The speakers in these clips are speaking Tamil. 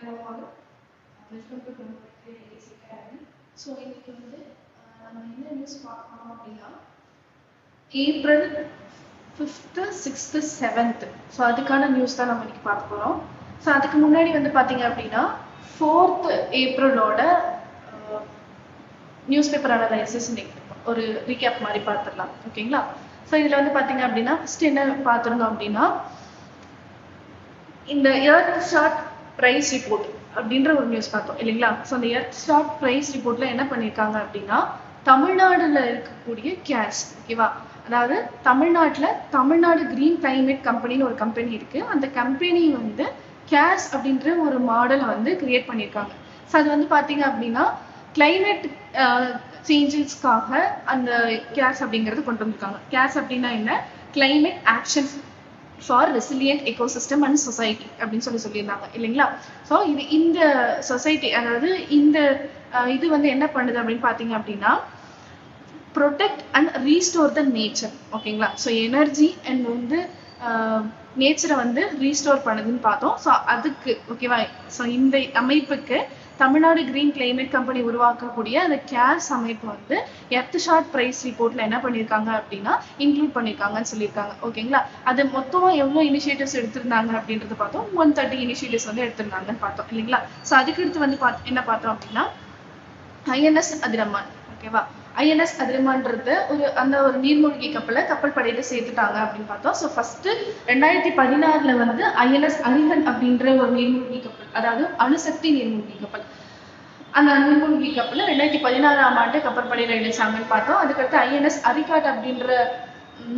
Hello all, welcome to Converted ADC Academy. So இன்னைக்கு வந்து நம்ம என்ன நியூஸ் பார்க்கணும் அப்படின்னா April 5th 6th 7th so அதுக்கான நியூஸ் தான் நம்ம இன்னைக்கு பார்க்க போகிறோம். ஸோ அதுக்கு முன்னாடி வந்து பார்த்தீங்க அப்படின்னா 4th ஏப்ரலோட நியூஸ் பேப்பர் அனலைசிஸ் ஒரு ரீகேப் மாதிரி பார்த்துடலாம். ஓகேங்களா? ஸோ இதில் வந்து பார்த்தீங்க அப்படின்னா ஃபர்ஸ்ட் என்ன பார்த்துருந்தோம் அப்படின்னா இந்த எர்த் ஷார்ட் ப்ரைஸ் ரிப்போர்ட் அப்படின்ற ஒரு நியூஸ் பார்த்தோம் இல்லைங்களா? ஸோ அந்த எர்த் ஷார்ட் ப்ரைஸ் ரிப்போர்ட்ல என்ன பண்ணியிருக்காங்க அப்படின்னா தமிழ்நாடுல இருக்கக்கூடிய கேஸ், ஓகேவா, அதாவது தமிழ்நாடு கிரீன் கிளைமேட் கம்பெனின்னு ஒரு கம்பெனி இருக்கு. அந்த கம்பெனி வந்து கேஸ் அப்படின்ற ஒரு மாடலை வந்து கிரியேட் பண்ணியிருக்காங்க. ஸோ அது வந்து பார்த்தீங்க அப்படின்னா கிளைமேட் சேஞ்சஸ்க்காக அந்த கேஸ் அப்படிங்கிறது கொண்டு வந்திருக்காங்க. கேஸ் அப்படின்னா என்ன? Climate action for resilient ecosystem and society அப்படின்னு சொல்லியிருந்தாங்க இல்லைங்களா? ஸோ இது இந்த சொசைட்டி, அதாவது இந்த இது வந்து என்ன பண்ணுது அப்படின்னு பார்த்தீங்க அப்படின்னா protect and restore the nature. ஓகேங்களா? ஸோ எனர்ஜி அண்ட் வந்து நேச்சரை வந்து ரீஸ்டோர் பண்ணுதுன்னு பார்த்தோம். ஸோ அதுக்கு ஓகேவா, ஸோ இந்த அமைப்புக்கு தமிழ்நாடு கிரீன் கிளைமேட் கம்பெனி உருவாக்கக்கூடிய அந்த கேஸ் அமைப்பு வந்து எர்த் ஷார்ட் ப்ரைஸ் ரிப்போர்ட்ல என்ன பண்ணியிருக்காங்க அப்படின்னா இன்க்ளூட் பண்ணியிருக்காங்கன்னு சொல்லியிருக்காங்க. ஓகேங்களா? அது மொத்தமாக எவ்வளோ இனிஷியேட்டிவ்ஸ் எடுத்திருந்தாங்க அப்படின்றது பார்த்தோம். 130 இனிஷியேட்டிவ்ஸ் வந்து எடுத்திருந்தாங்கன்னு பார்த்தோம் இல்லைங்களா? ஸோ அதுக்கடுத்து வந்து என்ன பார்த்தோம் அப்படின்னா ஐஎன்எஸ் அதிரமான். ஓகேவா? ஐஎன்எஸ் அதிரமான்றது ஒரு நீர்மூழ்கி கப்பல் படையில சேர்த்துட்டாங்க அப்படின்னு பார்த்தோம். ஸோ ஃபர்ஸ்ட் 2016 வந்து ஐஎன்எஸ் அரிஹன் அப்படின்ற ஒரு நீர்மூழ்கி கப்பல், அதாவது அணுசக்தி நீர்மூழ்கி கப்பல், அந்த நீர்மூழ்கி கப்பல் 2016 கப்பற்படையில இணைச்சாங்கன்னு பார்த்தோம். அதுக்கடுத்து ஐஎன்எஸ் அரிகாட் அப்படின்ற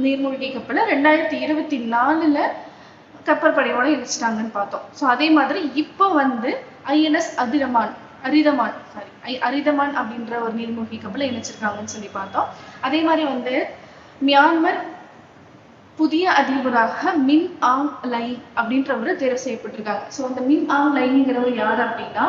நீர்மூழ்கி கப்பலை 2024 கப்பற்படையோட இணைச்சிட்டாங்கன்னு பார்த்தோம். ஸோ அதே மாதிரி இப்போ வந்து ஐஎன்எஸ் அரிதமான் அப்படின்ற ஒரு நீர்மூழ்கி கப்பலை இணைச்சிருக்காங்கன்னு சொல்லி பார்த்தோம். அதே மாதிரி வந்து மியான்மர் புதிய அதிபராக மின் ஆங் லைன் அப்படின்றவர் தேர்வு செய்யப்பட்டிருக்காங்க. ஸோ அந்த மின் ஆங் லைன்ங்கிறவர் யார் அப்படின்னா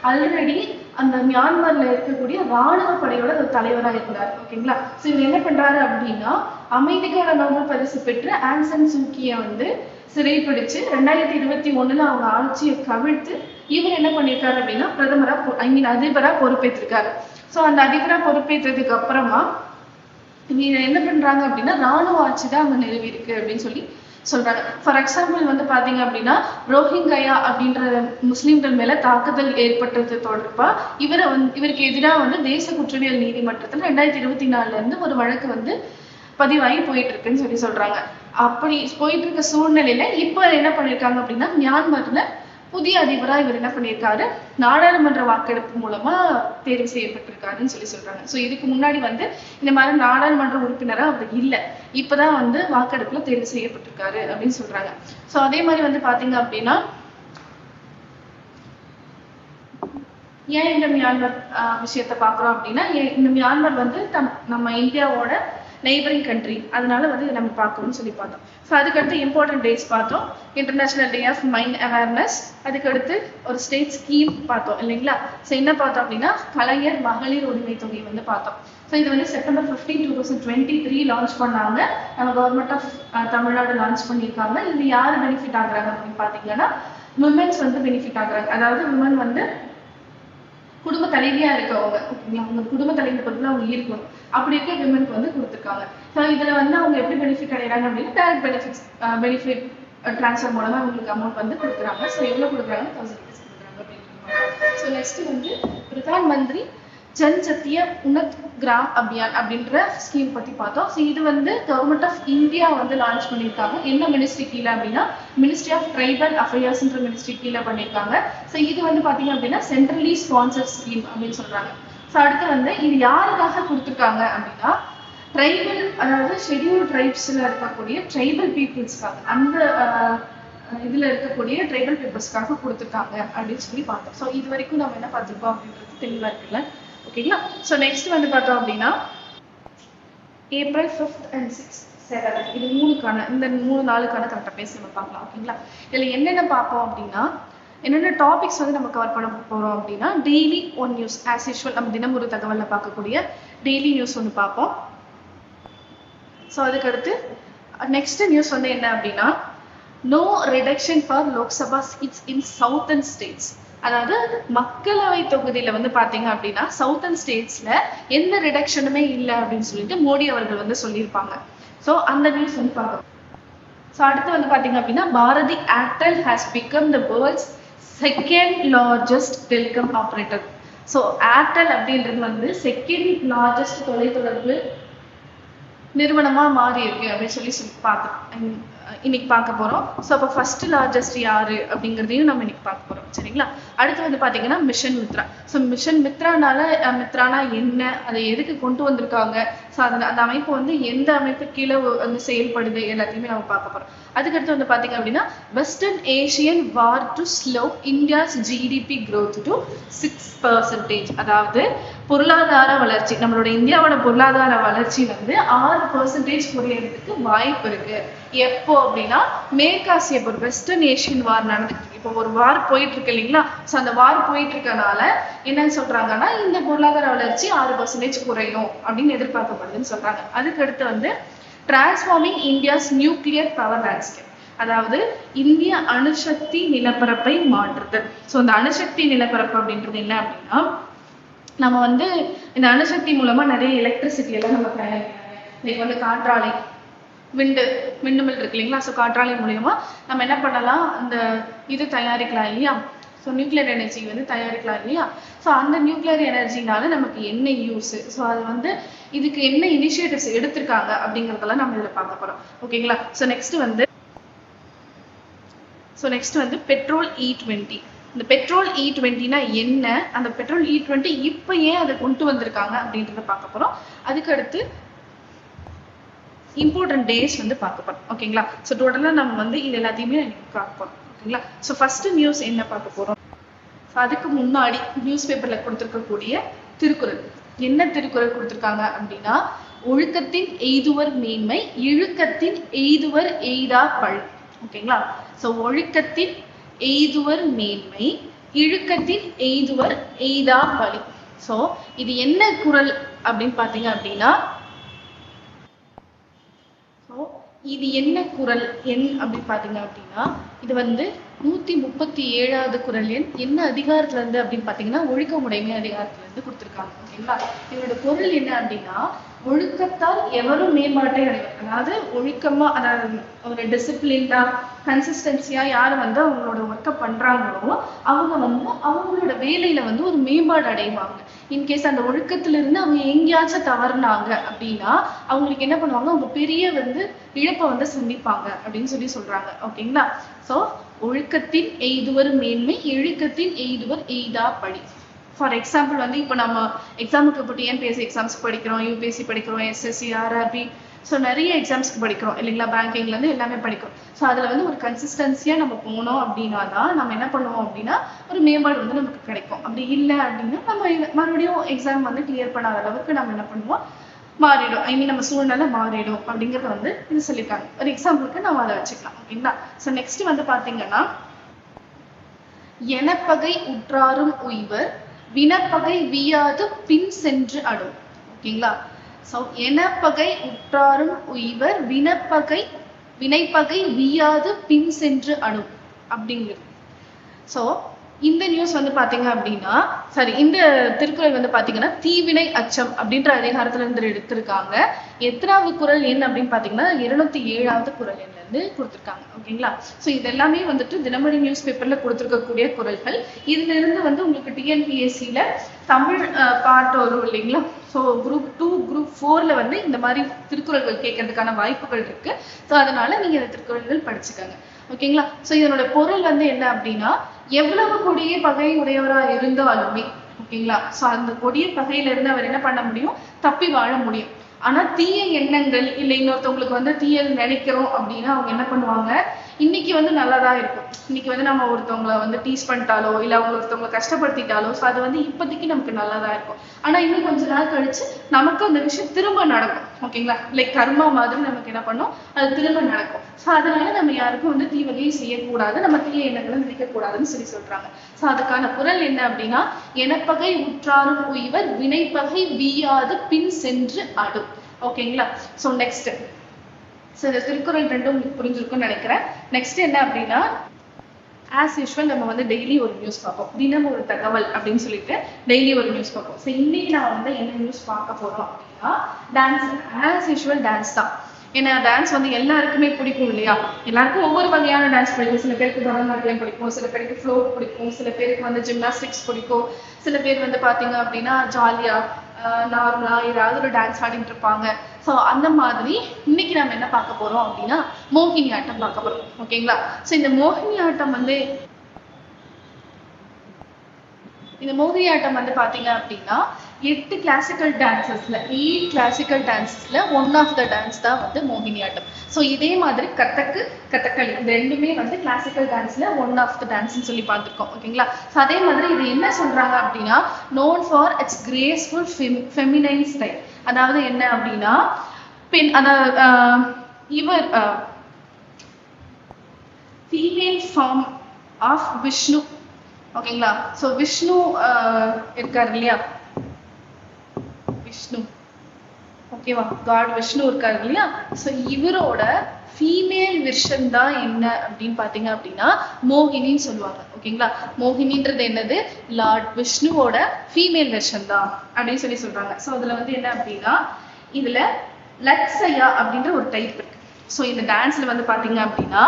ஆல்ரெடி அந்த மியான்மர்ல இருக்கக்கூடிய ராணுவ படையோட ஒரு தலைவராக இருந்தார். ஓகேங்களா? ஸோ இவர் என்ன பண்றாரு அப்படின்னா அமைதிக்கான நோபல் பரிசு பெற்று ஆங் சான் சூ கியை வந்து சிறைப்பிடிச்சு 2021 அவங்க ஆட்சியை கவிழ்த்து இவர் என்ன பண்ணியிருக்காரு அப்படின்னா அதிபரா பொறுப்பேற்றிருக்காரு. ஸோ அந்த அதிபரா பொறுப்பேற்றதுக்கு அப்புறமா இவங்க என்ன பண்றாங்க அப்படின்னா ராணுவ ஆட்சி தான் அங்க நிலவி இருக்கு அப்படின்னு சொல்றாங்க. ஃபார் எக்ஸாம்பிள் வந்து பாத்தீங்க அப்படின்னா ரோஹிங்கயா அப்படின்ற முஸ்லிம்கள் மேல தாக்குதல் ஏற்பட்டது தொடர்பா இவருக்கு எதிராக வந்து தேச குற்றவியல் நீதிமன்றத்துல 2024 இருந்து ஒரு வழக்கு வந்து பதிவாகி போயிட்டு இருக்குன்னு சொல்றாங்க. அப்படி போயிட்டு இருக்க சூழ்நிலையில இப்ப என்ன பண்ணிருக்காங்க அப்படின்னா மியான்மர்ல புதிய அதிபரா இவர் என்ன பண்ணியிருக்காரு, நாடாளுமன்ற வாக்கெடுப்பு மூலமா தேர்வு செய்யப்பட்டிருக்காருன்னு சொல்றாங்க. ஸோ இதுக்கு முன்னாடி வந்து இந்த மாதிரி நாடாளுமன்ற உறுப்பினரா அவர் இல்லை, இப்பதான் வந்து வாக்கெடுப்புல தேர்வு செய்யப்பட்டிருக்காரு அப்படின்னு சொல்றாங்க. ஸோ அதே மாதிரி வந்து பாத்தீங்க அப்படின்னா ஏன் இந்த மியான்மர் விஷயத்த பாக்குறோம் அப்படின்னா இந்த மியான்மர் வந்து நம்ம இந்தியாவோட நெய்பரிங் கண்ட்ரி, அதனால வந்து இதை நம்ம பார்க்கணும்னு சொல்லி பார்த்தோம். ஸோ அதுக்கடுத்து இம்பார்ட்டன்ட் டேஸ் பார்த்தோம். International day of mind awareness, அதுக்கடுத்து ஒரு ஸ்டேட் ஸ்கீம் பார்த்தோம் இல்லைங்களா? ஸோ என்ன பார்த்தோம் அப்படின்னா கலைஞர் மகளிர் உரிமை தொகை வந்து பார்த்தோம். ஸோ இது வந்து செப்டம்பர் 15, 2023 லான்ச் பண்ணாங்க. நம்ம கவர்மெண்ட் ஆஃப் தமிழ்நாடு லான்ச் பண்ணியிருக்காங்க. இது யார் பெனிஃபிட் ஆகுறாங்க அப்படின்னு பார்த்தீங்கன்னா விமென்ஸ் வந்து பெனிஃபிட் ஆகுறாங்க. அதாவது விமன் வந்து குடும்ப தலைவியா இருக்கவங்க, அவங்க குடும்ப தலைவி பொறுப்புல அவங்க இருக்கணும், அப்படி இருக்க விமனுக்கு வந்து கொடுத்துருக்காங்க. ஸோ இதுல வந்து அவங்க எப்படி பெனிஃபிட் அடைகிறாங்க அப்படின்னா டைரக்ட் பெனிஃபிட் டிரான்ஸ்ஃபர் மூலமா அவங்களுக்கு அமௌண்ட் வந்து கொடுக்குறாங்க. ஸோ எவ்வளவு கொடுக்குறாங்க? 1000 rupees கொடுக்குறாங்க அப்படின்றாங்க. ஸோ நெக்ஸ்ட் வந்து பிரதான் மந்திரி ஜன் சத்திய உன்னத் கிராம் அபியான் அப்படின்ற ஸ்கீம் பத்தி பார்த்தோம். ஸோ இது வந்து கவர்மெண்ட் ஆஃப் இந்தியா வந்து லான்ச் பண்ணியிருக்காங்க. என்ன மினிஸ்ட்ரி கீழே அப்படின்னா மினிஸ்ட்ரி ஆஃப் ட்ரைபல் அஃபேர்ஸ்ன்ற மினிஸ்ட்ரி கீழே பண்ணியிருக்காங்க. ஸோ இது வந்து பாத்தீங்க அப்படின்னா சென்ட்ரலி ஸ்பான்சர் ஸ்கீம் அப்படின்னு சொல்றாங்க. ஸோ அடுத்து வந்து இது யாருக்காக கொடுத்துருக்காங்க அப்படின்னா ட்ரைபல், அதாவது ஷெட்யூல் ட்ரைப்ஸ்ல இருக்கக்கூடிய ட்ரைபல் பீப்புள்ஸ்க்காக, அந்த இதுல இருக்கக்கூடிய ட்ரைபல் பீப்புள்ஸ்க்காக கொடுத்துருக்காங்க அப்படின்னு சொல்லி பார்த்தோம். ஸோ இது வரைக்கும் நம்ம என்ன பார்த்துருக்கோம் அப்படின்றது தெளிவா இருக்குல்ல? ஓகேங்களா? ஸோ நெக்ஸ்ட் வந்து பார்த்தோம் அப்படின்னா April 5th and 6th 7th இது இந்த 3 நாளுக்கான கரெக்டாக பேசி நம்ம பார்க்கலாம். ஓகேங்களா? இதில் என்னென்ன பார்ப்போம் அப்படின்னா என்னென்ன டாபிக்ஸ் வந்து நம்ம கவர் பண்ண போகிறோம் அப்படின்னா daily one news, as usual நம்ம தினம் ஒரு தகவலில் பார்க்கக்கூடிய டெய்லி நியூஸ் ஒன்று பார்ப்போம். ஸோ அதுக்கடுத்து நெக்ஸ்ட் நியூஸ் வந்து என்ன அப்படின்னா no reduction for Lok Sabha seats in southern states. அதாவது மக்களவை தொகுதியில வந்து பாத்தீங்க அப்படின்னா சவுத்தர்ன் ஸ்டேட்ஸ்ல எந்த ரிடக்ஷனுமே இல்லை அப்படின்னு சொல்லிட்டு மோடி அவர்கள் வந்து சொல்லியிருப்பாங்க. ஸோ அந்த நியூஸ் வந்து பார்க்கலாம். ஸோ அடுத்து வந்து பாத்தீங்க அப்படின்னா Bharti Airtel has become the world's second largest telecom operator. So Airtel அப்படின்றது வந்து செகண்ட் லார்ஜஸ்ட் தொலைத்தொடர்பு நிறுவனமா மாறி இருக்கு அப்படின்னு சொல்லி பார்த்தோம். இன்னைக்கு பார்க்க போறோம். ஸோ அப்போ ஃபர்ஸ்ட் லார்ஜஸ்ட் யாரு அப்படிங்கிறதையும் நம்ம இன்னைக்கு பார்க்க போறோம். சரிங்களா? அடுத்து வந்து பாத்தீங்கன்னா மிஷன் மித்ரா. ஸோ மிஷன் மித்ரானா என்ன, அதை எதுக்கு கொண்டு வந்திருக்காங்க, ஸோ அந்த அமைப்பு வந்து எந்த அமைப்பு கீழே வந்து செயல்படுது எல்லாத்தையுமே நம்ம பார்க்க போறோம். அதுக்கடுத்து வந்து பாத்தீங்க அப்படின்னா western Asian war to slow India's GDP growth to 6%. அதாவது பொருளாதார வளர்ச்சி, நம்மளோட இந்தியாவோட பொருளாதார வளர்ச்சி வந்து 6% குறையறதுக்கு வாய்ப்பு இருக்கு. எப்போ அப்படின்னா மேற்காசிய போர், வெஸ்டர்ன் ஏஷியன் வார் நடந்துட்டு இருக்கு. இப்போ ஒரு வார் போயிட்டு இருக்கு இல்லைங்களா? ஸோ அந்த வார் போயிட்டு இருக்கனால என்னன்னு சொல்றாங்கன்னா இந்த பொருளாதார வளர்ச்சி 6% குறையும் அப்படின்னு எதிர்பார்க்கப்படுதுன்னு சொல்றாங்க. அதுக்கு அடுத்து வந்து transforming India's nuclear power landscape, அதாவது இந்திய அணுசக்தி நிலப்பரப்பை மாற்றுதல். ஸோ இந்த அணுசக்தி நிலப்பரப்பு அப்படின்றது என்ன அப்படின்னா, நம்ம வந்து இந்த அணுசக்தி மூலமா நிறைய எலக்ட்ரிசிட்டி எல்லாம் நம்ம தயாரிக்கிறாங்க. இன்னைக்கு வந்து காற்றாலை, விண்டுமில் இருக்கு இல்லைங்களா? ஸோ காற்றாலை மூலியமா நம்ம என்ன பண்ணலாம், அந்த இது தயாரிக்கலாம் இல்லையா? ஸோ நியூக்ளியர் எனர்ஜி வந்து தயாரிக்கலாம் இல்லையா? ஸோ அந்த நியூக்ளியர் எனர்ஜினால நமக்கு என்ன யூஸ், ஸோ அது வந்து இதுக்கு என்ன இனிஷியேட்டிவ்ஸ் எடுத்திருக்காங்க அப்படிங்கிறதெல்லாம் நம்ம இதில் பார்க்க போறோம். ஓகேங்களா? ஸோ நெக்ஸ்ட் வந்து பெட்ரோல் E20. இந்த பெட்ரோல் E20னா என்ன, அந்த பெட்ரோல் E20 இப்போ ஏன் அதை கொண்டு வந்திருக்காங்க அப்படின்றத பார்க்க போறோம். அதுக்கு அடுத்து இம்பார்ட்டன்ட் டேஸ் வந்து பார்க்க போறோம். ஓகேங்களா? ஸோ டோட்டலா நம்ம வந்து இது எல்லாத்தையுமே பார்க்க போறோம். ஓகேங்களா? ஸோ ஃபர்ஸ்ட் நியூஸ் என்ன பார்க்க போறோம். அதுக்கு முன்னாடி நியூஸ் பேப்பர்ல கொடுத்துருக்கக்கூடிய திருக்குறள், என்ன திருக்குறள் கொடுத்துருக்காங்க அப்படின்னா, ஒழுக்கத்தின் எய்துவர் மேன்மை, இழுக்கத்தின் எய்துவர் எய்தா பழி. ஓகேங்களா? ஸோ ஒழுக்கத்தின் எய்துவர் மேன்மை, இழுக்கத்தின் எய்துவர் எய்தா பழி. ஸோ இது என்ன குறள் அப்படின்னு பாத்தீங்க அப்படின்னா, இது என்ன குறள் எண் அப்படின்னு பாத்தீங்க அப்படின்னா, இது வந்து 137வது குறள் எண். என்ன அதிகாரத்துல இருந்து அப்படின்னு பாத்தீங்கன்னா, ஒழுக்கமுடைமை அதிகாரத்துல இருந்து கொடுத்திருக்காங்க. ஓகேங்களா? இதோட பொருள் என்ன அப்படின்னா, ஒழுக்கத்தால் எவரும் மேம்பாட்டை அடைவர். அதாவது ஒழுக்கமா, அதாவது ஒரு டிசிப்ளின்டா கன்சிஸ்டன்சியா யாரு வந்து அவங்களோட ஒர்க்கை பண்றாங்களோ அவங்க வந்து அவங்களோட வேலையில வந்து ஒரு மேம்பாடு அடைவாங்க. இன்கேஸ் அந்த ஒழுக்கத்துல இருந்து அவங்க எங்கேயாச்சும் தவறுனாங்க அப்படின்னா அவங்களுக்கு என்ன பண்ணுவாங்க, அவங்க பெரிய வந்து இழப்பை வந்து சந்திப்பாங்க அப்படின்னு சொல்லி சொல்றாங்க. ஓகேங்களா? ஸோ ஒழுக்கத்தின் எய்துவர் மேன்மை, இழுக்கத்தின் எய்துவர் எய்தா பழி. ஃபார் எக்ஸாம்பிள் வந்து இப்போ நம்ம எக்ஸாமுக்கு இப்போ டிஎன்பிஎஸ்சி எக்ஸாம்ஸ்க்கு படிக்கிறோம், யூபிஎஸ்சி படிக்கிறோம், எஸ்எஸ்சி, ஆர்ஆர்பி, ஸோ நிறைய எக்ஸாம்ஸ்க்கு படிக்கிறோம் இல்லைங்களா? பேங்கிங்லேருந்து எல்லாமே படிக்கிறோம். ஸோ அதில் வந்து ஒரு கன்சிஸ்டன்சியாக நம்ம போனோம் அப்படின்னா தான் நம்ம என்ன பண்ணுவோம் அப்படின்னா ஒரு மேம்பாடு வந்து நமக்கு கிடைக்கும். அப்படி இல்லை அப்படின்னா நம்ம மறுபடியும் எக்ஸாம் வந்து கிளியர் பண்ணாத அளவுக்கு நம்ம என்ன பண்ணுவோம், மாறிடும். ஐ மீன் நம்ம சூழ்நிலை மாறிடும் அப்படிங்கிறத வந்து இது சொல்லியிருக்காங்க. ஒரு எக்ஸாம்பிளுக்கு நம்ம அதை வச்சுக்கலாம். ஓகேங்களா? ஸோ நெக்ஸ்ட் வந்து பார்த்தீங்கன்னா, எனப்பகை உற்றாரும் உய்வர், வினப்பகை வியாது பின் சென்று அடும். ஓகேங்களா? ஸோ எனப்பகை உற்றாரும் உய்வர், வினைப்பகை வியாது பின் சென்று அடும் அப்படிங்கிறது. ஸோ இந்த நியூஸ் வந்து பாத்தீங்க அப்படின்னா, இந்த திருக்குறள் வந்து பாத்தீங்கன்னா தீவினை அச்சம் அப்படின்ற அதிகாரத்துல இருந்து எடுத்திருக்காங்க. எத்தனாவது குறள் எண் அப்படின்னு பாத்தீங்கன்னா 207வது குறள் எண்ல இருந்து கொடுத்திருக்காங்க. ஓகேங்களா? ஸோ இது எல்லாமே வந்துட்டு தினமணி நியூஸ் பேப்பர்ல கொடுத்திருக்கக்கூடிய குறள்கள். இதுல இருந்து வந்து உங்களுக்கு டிஎன்பிஎஸ்சியில தமிழ் பார்ட் வரும் இல்லைங்களா? ஸோ குரூப் 2, குரூப் 4ல வந்து இந்த மாதிரி திருக்குறள்கள் கேட்கறதுக்கான வாய்ப்புகள் இருக்கு. ஸோ அதனால நீங்க இந்த திருக்குறள்கள் படிச்சுக்கோங்க. ஓகேங்களா? ஸோ இதனோட பொருள் வந்து என்ன அப்படின்னா, எவ்வளவு கொடிய பகை உடையவரா இருந்தாலுமே, ஓகேங்களா, ஸோ அந்த கொடிய பகையில இருந்து அவர் என்ன பண்ண முடியும், தப்பி வாழ முடியும். ஆனா தீய எண்ணங்கள் இல்லை இன்னொருத்தவங்களுக்கு வந்து தீயல் நினைக்கிறோம் அப்படின்னா அவங்க என்ன பண்ணுவாங்க, இன்னைக்கு வந்து நல்லதான் இருக்கும். இன்னைக்கு வந்து நம்ம ஒருத்தவங்களை வந்து டீஸ் பண்ணிட்டாலோ இல்லை அவங்க ஒருத்தவங்களை கஷ்டப்படுத்திட்டாலோ ஸோ அது வந்து இப்போதைக்கு நமக்கு நல்லதா இருக்கும். ஆனா இன்னும் கொஞ்ச நாள் கழிச்சு நமக்கு அந்த விஷயம் திரும்ப நடக்கும். ஓகேங்களா? லைக் கர்மா மாதிரி நமக்கு என்ன பண்ணும், அது திரும்ப நடக்கும். ஸோ அதனால நம்ம யாருக்கும் வந்து தீவகையை செய்யக்கூடாது, நம்ம தீய எண்ணங்களை நினைக்கக்கூடாதுன்னு சொல்றாங்க. ஸோ அதுக்கான குறள் என்ன அப்படின்னா, எனப்பகை உற்றாரும் உய்வர், வினைப்பகை வீயாது பின் சென்று அடும். ஓகேங்களா? ஸோ நெக்ஸ்ட், ஸோ இந்த திருக்குறள் ரெண்டும் உங்களுக்கு புரிஞ்சிருக்கும்னு நினைக்கிறேன். நெக்ஸ்ட் என்ன அப்படின்னா, ஆஸ் யூஷுவல் நம்ம வந்து டெய்லி ஒரு நியூஸ் பார்ப்போம், தினம் ஒரு தகவல் அப்படின்னு சொல்லிட்டு டெய்லி ஒரு நியூஸ் பார்ப்போம். ஸோ இன்னைக்கு நான் வந்து என்ன நியூஸ் பார்க்க போறோம் அப்படின்னா டான்ஸ். ஆஸ் யூஷுவல் டான்ஸ் தான். ஏன்னா டான்ஸ் வந்து எல்லாருக்குமே பிடிக்கும் இல்லையா? எல்லாருக்கும் ஒவ்வொரு வகையான டான்ஸ் பிடிக்கும். சில பேருக்கு பரதநாட்டியம் பிடிக்கும், சில பேருக்கு ஃப்ளோட் பிடிக்கும், சில பேருக்கு வந்து ஜிம்னாஸ்டிக்ஸ் பிடிக்கும், சில பேர் வந்து பாத்தீங்க அப்படின்னா ஜாலியா நார்மலா ஏதாவது ஒரு டான்ஸ் ஆடிட்டு இருப்பாங்க. ஸோ அந்த மாதிரி இன்னைக்கு நம்ம என்ன பார்க்க போறோம் அப்படின்னா மோகினி ஆட்டம் பார்க்க போறோம். ஓகேங்களா? ஸோ இந்த மோகினி ஆட்டம் வந்து பாத்தீங்க அப்படின்னா 8 கிளாசிக்கல் டான்சஸ்ல ஒன் ஆஃப் த டான்ஸ் தான் வந்து மோகினி ஆட்டம். ஸோ இதே மாதிரி கதகளி இது ரெண்டுமே வந்து கிளாசிக்கல் டான்ஸ்ல ஒன் ஆஃப் த டான்ஸ்ன்னு சொல்லி பார்த்துருக்கோம். ஓகேங்களா? ஸோ அதே மாதிரி இது என்ன சொல்றாங்க அப்படின்னா known for it's graceful feminine style. அதாவது என்ன அப்படின்னா இவர் ஃபீமேல் ஃபார்ம் ஆஃப் விஷ்ணு. ஓகேங்களா? ஸோ விஷ்ணு இருக்காரு இல்லையா? விஷ்ணு, ஓகேவா? காட் விஷ்ணு இருக்காரு இல்லையா? ஸோ இவரோட ஃபீமேல் வெர்ஷன் தான் என்ன அப்படின்னு பாத்தீங்க அப்படின்னா மோகினின்னு சொல்லுவாங்க. ஓகேங்களா? மோகினின்றது என்னது? லார்ட் விஷ்ணுவோட ஃபீமேல் வெர்ஷன் தான் அப்படின்னு சொல்றாங்க. ஸோ அதுல வந்து என்ன அப்படின்னா இதுல லட்சயா அப்படின்ற ஒரு டைப் இருக்கு. ஸோ இந்த டான்ஸ்ல வந்து பாத்தீங்க அப்படின்னா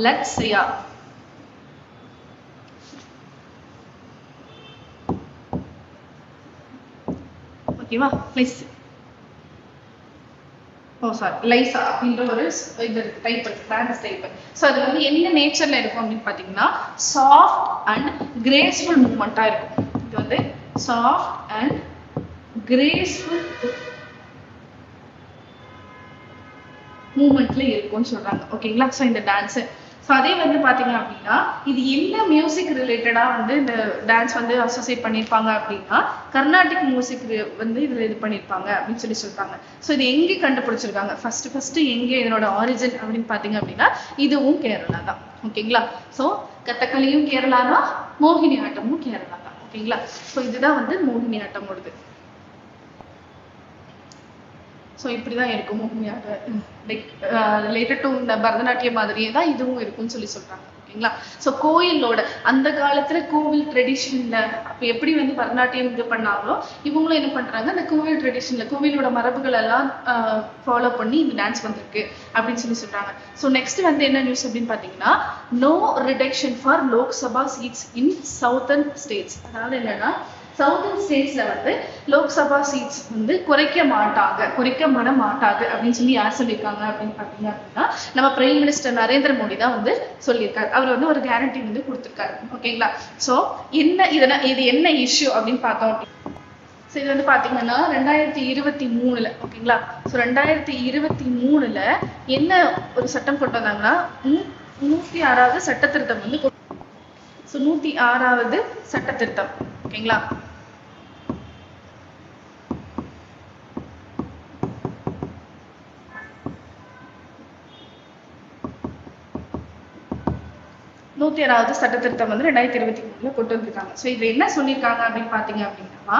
லட்சயா, ஓகேவா? லைசா அப்படின்ற ஒரு இது டைப் இருக்கு, டான்ஸ் டைப். ஸோ அது வந்து என்ன நேச்சர்ல இருக்கும் அப்படின்னு பாத்தீங்கன்னா சாஃப்ட் அண்ட் கிரேஸ்ஃபுல் மூவ்மெண்டா இருக்கும். இது வந்து சாஃப்ட் அண்ட் கிரேஸ்ஃபுல் மூவ்மெண்ட்ல இருக்கும்னு சொல்றாங்க. ஓகேங்களா? ஸோ இந்த டான்ஸ் ஸோ அதே வந்து பாத்தீங்க அப்படின்னா இது என்ன மியூசிக் ரிலேட்டடா வந்து இந்த டான்ஸ் வந்து அசோசியேட் பண்ணியிருப்பாங்க அப்படின்னா கர்நாடிக் மியூசிக் வந்து இதுல இது பண்ணியிருப்பாங்க அப்படின்னு சொல்றாங்க. ஸோ இது எங்க கண்டுபிடிச்சிருக்காங்க? ஃபர்ஸ்ட் எங்க இதனோட ஆரிஜின் அப்படின்னு பாத்தீங்க அப்படின்னா இதுவும் கேரளா தான். ஓகேங்களா? ஸோ கதகளியும் கேரளா தான், மோகினி ஆட்டமும் கேரளா தான். ஓகேங்களா? ஸோ இதுதான் வந்து மோகினி ஆட்டம் ஓடுது. ஸோ இப்படிதான் இருக்கும் மோகினி ஆட்டம். லைக் ரிலேட்டட் டு இந்த பரதநாட்டியம் மாதிரியே தான் இதுவும் இருக்கும்னு சொல்றாங்க. ஓகேங்களா? ஸோ கோயிலோட அந்த காலத்துல கோவில் ட்ரெடிஷன்ல அப்ப எப்படி வந்து பரதநாட்டியம் இது பண்ணாங்களோ இவங்களும் என்ன பண்றாங்க, அந்த கோவில் ட்ரெடிஷன்ல கோவிலோட மரபுகள் எல்லாம் ஃபாலோ பண்ணி இந்த டான்ஸ் வந்திருக்கு அப்படின்னு சொல்றாங்க. ஸோ நெக்ஸ்ட் வந்து என்ன நியூஸ் அப்படின்னு பாத்தீங்கன்னா no reduction for Lok Sabha seats in southern states. அதாவது என்னன்னா சவுத்தர்ன் ஸ்டேட்ஸ்ல வந்து லோக்சபா சீட்ஸ் வந்து குறைக்க மாட மாட்டாது அப்படின்னு சொல்லி யார் சொல்லியிருக்காங்க அப்படின்னு பாத்தீங்க அப்படின்னா நம்ம பிரைம் மினிஸ்டர் நரேந்திர மோடி தான் வந்து சொல்லியிருக்காரு. அவர் வந்து ஒரு கேரண்டி வந்து கொடுத்திருக்காரு. ஓகேங்களா? ஸோ இது என்ன இஷ்யூ அப்படின்னு பார்த்தோம். ஸோ இது வந்து பாத்தீங்கன்னா 2023 ஓகேங்களா? ஸோ 2023 என்ன ஒரு சட்டம் கொண்டு வந்தாங்கன்னா 106வது சட்ட திருத்தம் வந்து 106வது சட்ட திருத்தம். ஓகேங்களா? சட்ட திருத்தம் வந்து 2023 கொண்டு வந்திருக்காங்க. ஸோ இது என்ன சொல்லியிருக்காங்க அப்படின்னு பாத்தீங்க அப்படின்னா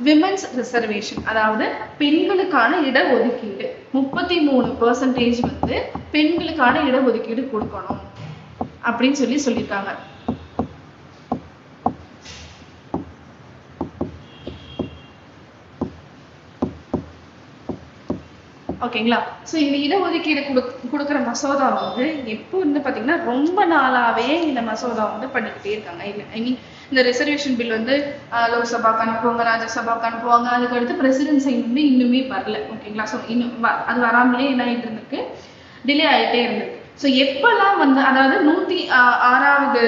விமென்ஸ் ரிசர்வேஷன், அதாவது பெண்களுக்கான இடஒதுக்கீடு 33% வந்து பெண்களுக்கான இடஒதுக்கீடு கொடுக்கணும் அப்படின்னு சொல்லியிருக்காங்க. ஓகேங்களா? ஸோ இந்த இடஒதுக்கீடு கொடுக்குற மசோதா வந்து எப்போ வந்து பாத்தீங்கன்னா ரொம்ப நாளாவே இந்த மசோதா வந்து பண்ணிக்கிட்டே இருக்காங்க. ஐ மீன் இந்த ரிசர்வேஷன் பில் வந்து லோக்சபாக்கு அனுப்புவாங்க, ராஜ்யசபாக்கு அனுப்புவாங்க. அதுக்கு அடுத்து பிரசிடென்ட் சைன் வந்து இன்னுமே வரல. ஓகேங்களா? ஸோ இன்னும் அது வராமலே என்ன ஆகிட்டு இருந்திருக்கு, டிலே ஆகிட்டே இருந்திருக்கு. ஸோ எப்பெல்லாம் வந்து அதாவது 106வது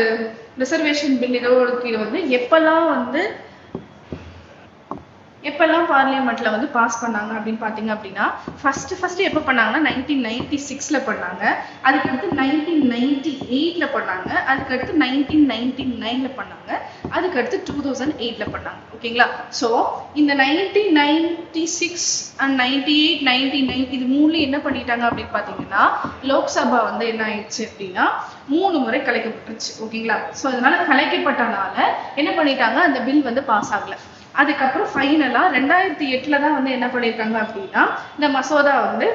ரிசர்வேஷன் பில் இடஒதுக்கீடு வந்து எப்பெல்லாம் பார்லிமெண்ட்ல வந்து பாஸ் பண்ணாங்க அப்படின்னு பாத்தீங்க அப்படின்னா ஃபர்ஸ்ட் எப்ப பண்ணாங்கன்னா 1996 பண்ணாங்க, அதுக்கடுத்து 1998 பண்ணாங்க, அதுக்கடுத்து 1999 பண்ணாங்க, அதுக்கடுத்து 2008 பண்ணாங்க. ஓகேங்களா? ஸோ இந்த 1996 அண்ட் 98, 99 இது மூணுல என்ன பண்ணிட்டாங்க அப்படின்னு பாத்தீங்கன்னா லோக்சபா வந்து என்ன ஆயிடுச்சு அப்படின்னா 3 முறை கலைக்கப்பட்டுருச்சு. ஓகேங்களா? ஸோ அதனால கலைக்கப்பட்டனால என்ன பண்ணிட்டாங்க, அந்த பில் வந்து பாஸ் ஆகல. அதுக்கப்புறம் ஃபைனலா 2008 தான் வந்து என்ன பண்ணியிருக்காங்க அப்படின்னா இந்த மசோதா வந்து